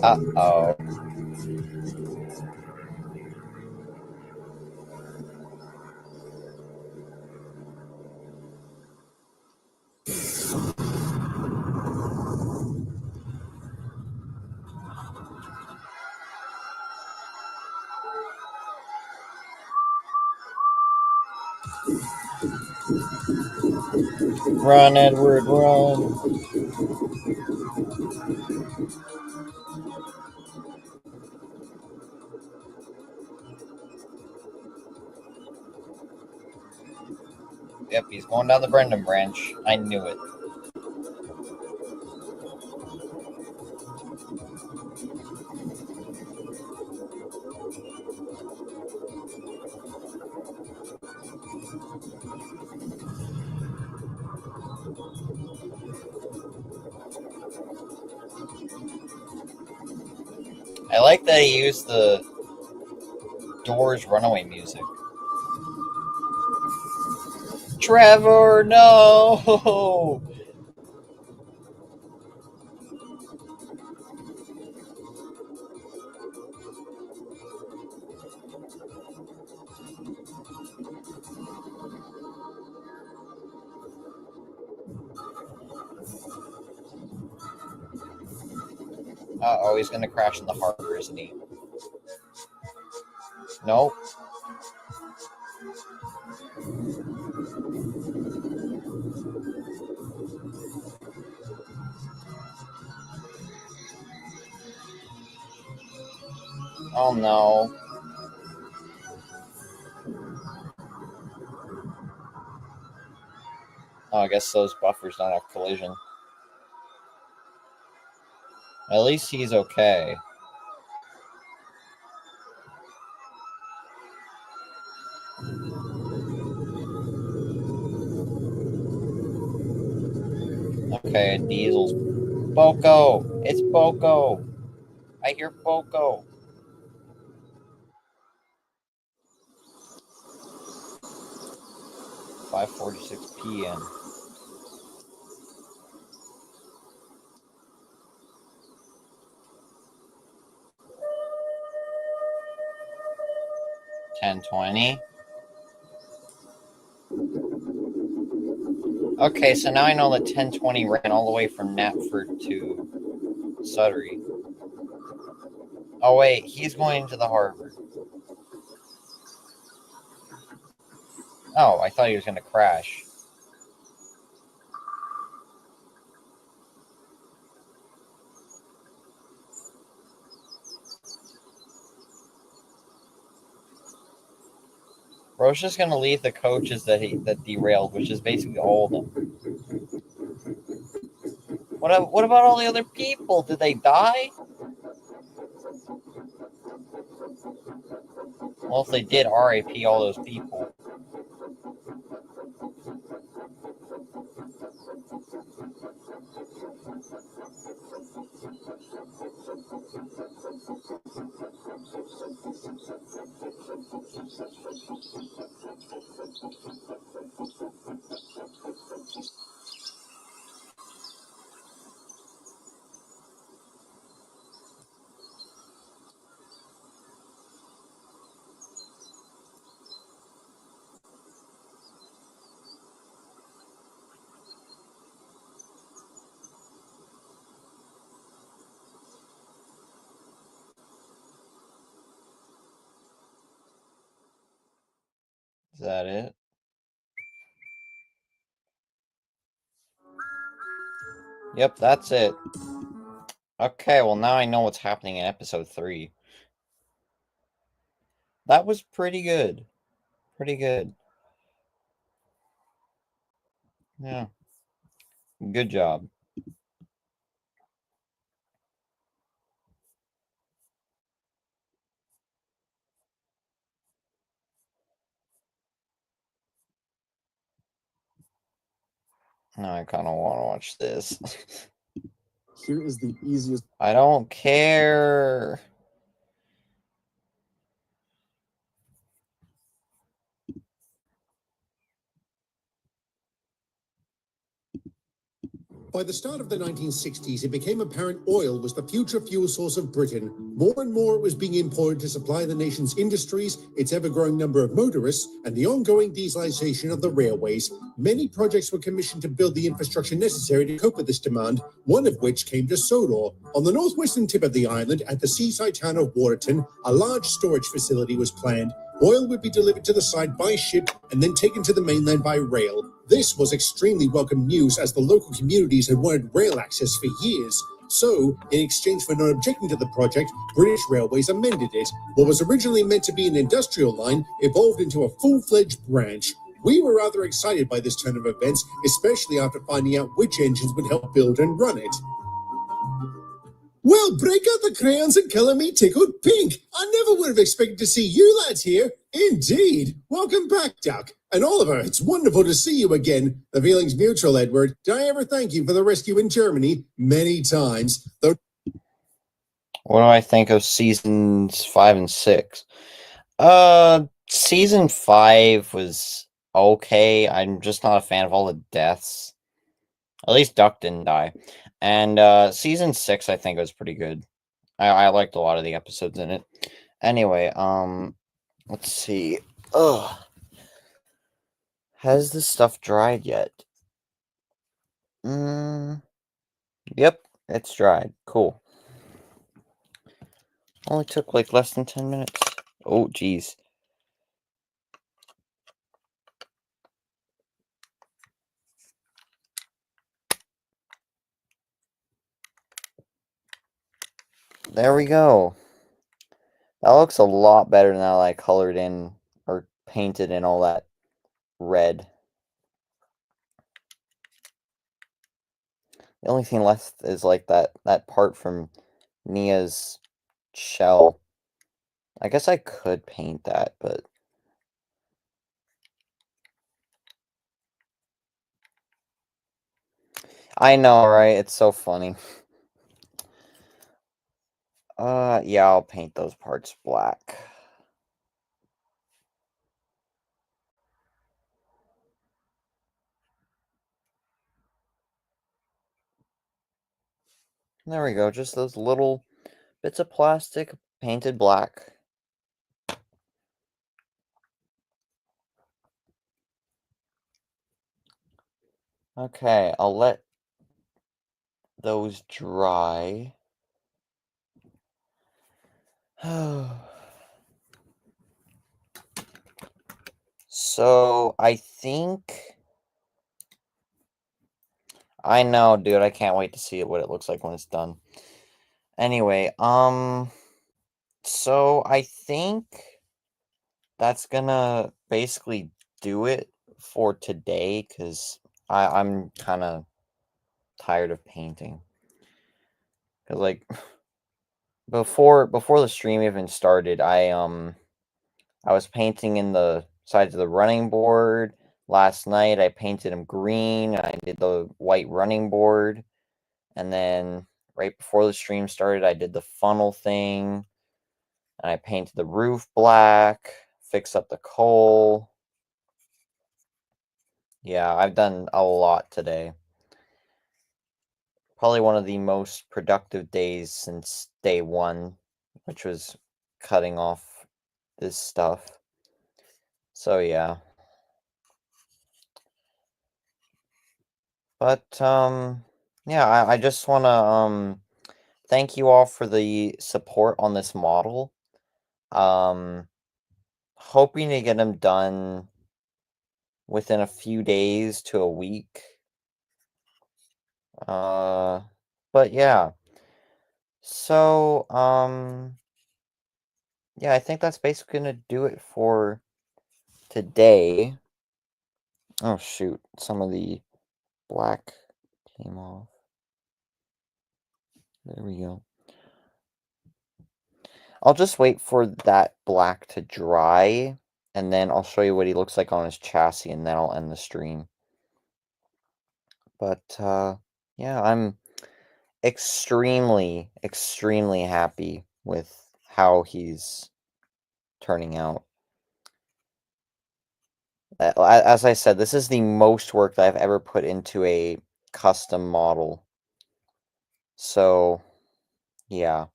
S1: Uh-oh. Run, Edward, run. Yep, he's going down the Brendan branch. I knew it. I like that he used the Doors runaway music. Trevor, no! Uh-oh, he's gonna crash in the harbor, isn't he? Nope. Oh no. Oh, I guess those buffers don't have collision. At least he's okay. Okay, Diesel's Boko! It's Boko! I hear Boko! 5:46 p.m. $10.20. Okay, so now I know that 1020 ran all the way from Knapford to Suttery. Oh wait, he's going to the harbor. Oh, I thought he was going to crash. Bro's just going to leave the coaches that derailed, which is basically all of them. What about all the other people? Did they die? Well, if they did, RIP all those people. Is that it? Yep, that's it. Okay, well now I know what's happening in episode 3. That was pretty good. Pretty good. Yeah. Good job. Now I kind of want to watch this.
S2: Here is the easiest.
S1: I don't care.
S2: By the start of the 1960s, it became apparent oil was the future fuel source of Britain. More and more it was being imported to supply the nation's industries, its ever-growing number of motorists, and the ongoing dieselization of the railways. Many projects were commissioned to build the infrastructure necessary to cope with this demand, one of which came to Sodor. On the northwestern tip of the island, at the seaside town of Waterton, a large storage facility was planned. Oil would be delivered to the site by ship and then taken to the mainland by rail. This was extremely welcome news as the local communities had wanted rail access for years. So, in exchange for not objecting to the project, British Railways amended it. What was originally meant to be an industrial line evolved into a full-fledged branch. We were rather excited by this turn of events, especially after finding out which engines would help build and run it. Well, break out the crayons and color me tickled pink. I never would have expected to see you lads here. Indeed. Welcome back, Duck. And Oliver, it's wonderful to see you again. The feeling's mutual, Edward. Did I ever thank you for the rescue in Germany? Many times. Though.
S1: What do I think of seasons 5 and 6? Season 5 was okay. I'm just not a fan of all the deaths. At least Duck didn't die. And season 6 I think was pretty good. I liked a lot of the episodes in it. Anyway, let's see. Ugh. Has this stuff dried yet? Yep, it's dried. Cool. Only took like less than 10 minutes. Oh, geez. There we go. That looks a lot better now that I colored in or painted in all that red. The only thing left is like that part from Nia's shell. I guess I could paint that, but I know, right? It's so funny. Yeah, I'll paint those parts black. There we go, just those little bits of plastic painted black. Okay, I'll let those dry. So, I think... I know, dude, I can't wait to see what it looks like when it's done. Anyway, so I think that's gonna basically do it for today, because I'm kind of tired of painting. Because, like, before the stream even started, I was painting in the sides of the running board. Last night I painted them green. I did the white running board. And then right before the stream started, I did the funnel thing. And I painted the roof black, fixed up the coal. Yeah, I've done a lot today. Probably one of the most productive days since day one, which was cutting off this stuff. So yeah. But yeah, I just wanna thank you all for the support on this model. Um hoping to get them done within a few days to a week. Uh but yeah. So, yeah, I think that's basically gonna do it for today. Oh shoot, some of the black came off. There we go. I'll just wait for that black to dry, and then I'll show you what he looks like on his chassis, and then I'll end the stream. But, yeah, I'm extremely, extremely happy with how he's turning out. As I said, this is the most work that I've ever put into a custom model. So, yeah.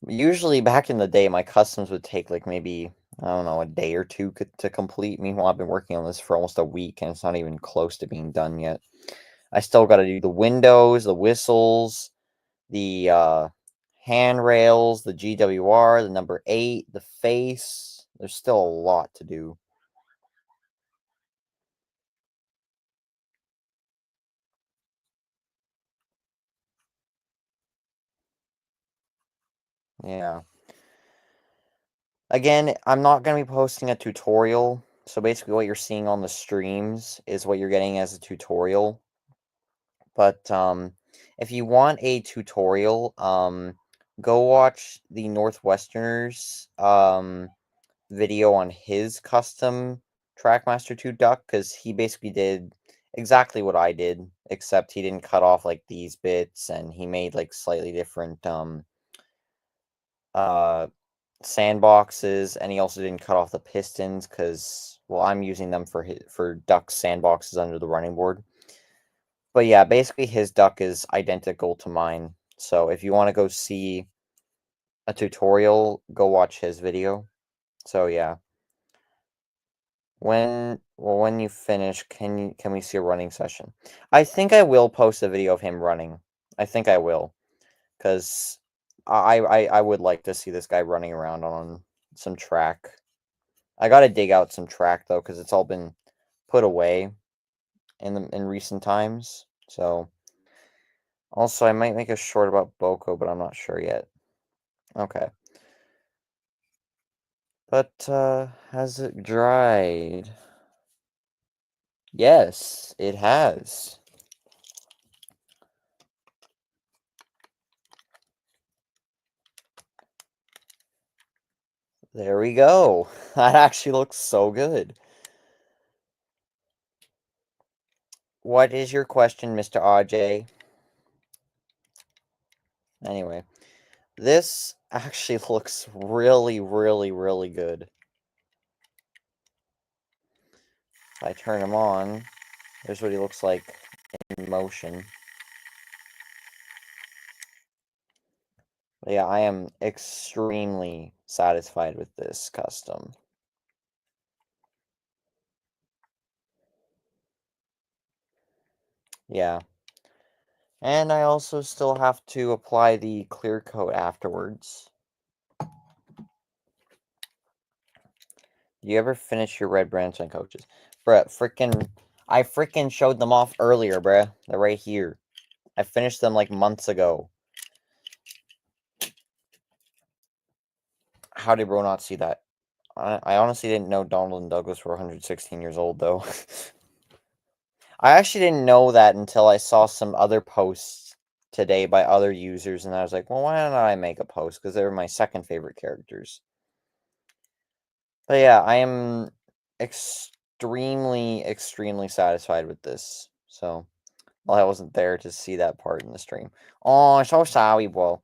S1: Usually, back in the day, my customs would take, like, maybe, I don't know, a day or two to complete. Meanwhile, I've been working on this for almost a week, and it's not even close to being done yet. I still gotta do the windows, the whistles, the, handrails, the GWR, the number 8, the face. There's still a lot to do. Yeah. Again, I'm not going to be posting a tutorial. So basically what you're seeing on the streams is what you're getting as a tutorial. But if you want a tutorial, go watch the Northwesterners video on his custom Trackmaster 2 duck, because he basically did exactly what I did, except he didn't cut off like these bits, and he made like slightly different uh sandboxes, and he also didn't cut off the pistons because, well, I'm using them for duck sandboxes under the running board. But yeah, basically his duck is identical to mine. So if you want to go see a tutorial, go watch his video. So yeah. When you finish, can we see a running session? I think I will post a video of him running. I think I will, because I would like to see this guy running around on some track. I gotta dig out some track though, because it's all been put away in recent times. So also I might make a short about Boko, but I'm not sure yet. Okay. But has it dried? Yes, it has. There we go. That actually looks so good. What is your question, Mr. RJ? Anyway, this actually looks really, really, really good. If I turn him on, there's what he looks like in motion. But yeah, I am extremely satisfied with this custom. Yeah. And I also still have to apply the clear coat afterwards. Do you ever finish your red branch line coaches? Bruh, I freaking showed them off earlier, bruh. They're right here. I finished them like months ago. How did bro not see that? I honestly didn't know Donald and Douglas were 116 years old, though. I actually didn't know that until I saw some other posts today by other users, and I was like, well, why don't I make a post? Because they're my second favorite characters. But yeah, I am extremely, extremely satisfied with this. So, well, I wasn't there to see that part in the stream. Oh, so sorry, bro.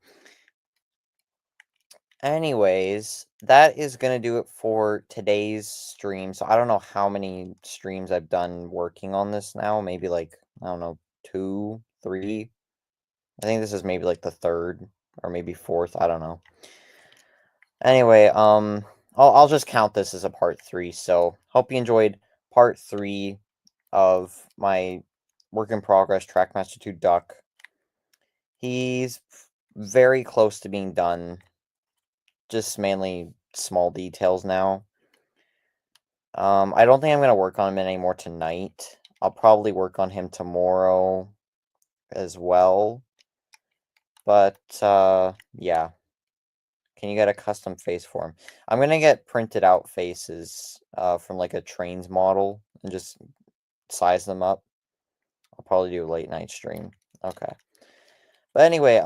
S1: Anyways, that is going to do it for today's stream. So I don't know how many streams I've done working on this now. Maybe like, I don't know, 2, 3. I think this is maybe like the 3rd or maybe 4th. I don't know. Anyway, I'll just count this as a part 3. So hope you enjoyed part 3 of my work in progress Trackmaster 2 Duck. He's very close to being done. Just mainly small details now. I don't think I'm going to work on him anymore tonight. I'll probably work on him tomorrow as well. But, yeah. Can you get a custom face for him? I'm gonna get printed out faces, from, like, a trains model and just size them up. I'll probably do a late night stream. Okay. But anyway,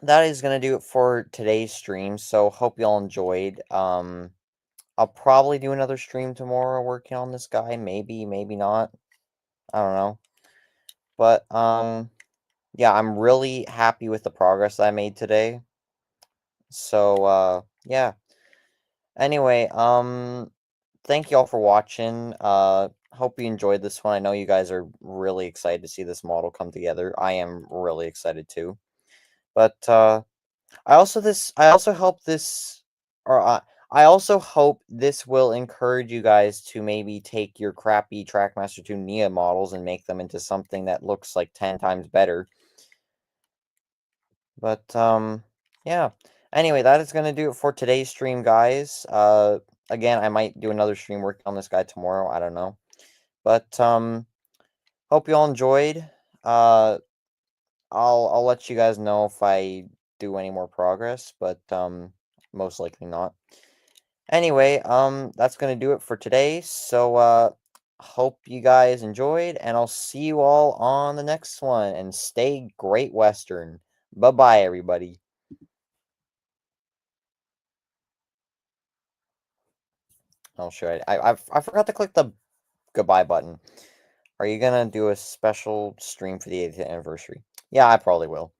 S1: that is gonna do it for today's stream, so hope y'all enjoyed. I'll probably do another stream tomorrow working on this guy. Maybe, maybe not. I don't know. But, yeah, I'm really happy with the progress I made today. So, yeah. Anyway, thank you all for watching. Hope you enjoyed this one. I know you guys are really excited to see this model come together. I am really excited too. But, I also hope this, or I also hope this will encourage you guys to maybe take your crappy Trackmaster 2 Nia models and make them into something that looks like 10 times better. But, yeah. Anyway, that is gonna do it for today's stream, guys. Again, I might do another stream working on this guy tomorrow. I don't know. But, hope you all enjoyed. Uh, I'll let you guys know if I do any more progress, but, most likely not. Anyway, that's gonna do it for today. So, hope you guys enjoyed, and I'll see you all on the next one. And stay Great Western. Bye-bye, everybody. Oh, sure. I forgot to click the goodbye button. Are you gonna do a special stream for the 80th anniversary? Yeah, I probably will.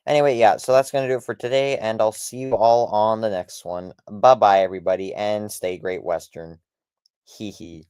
S1: Anyway, yeah, so that's gonna do it for today, and I'll see you all on the next one. Bye-bye, everybody, and stay Great Western. Hee hee.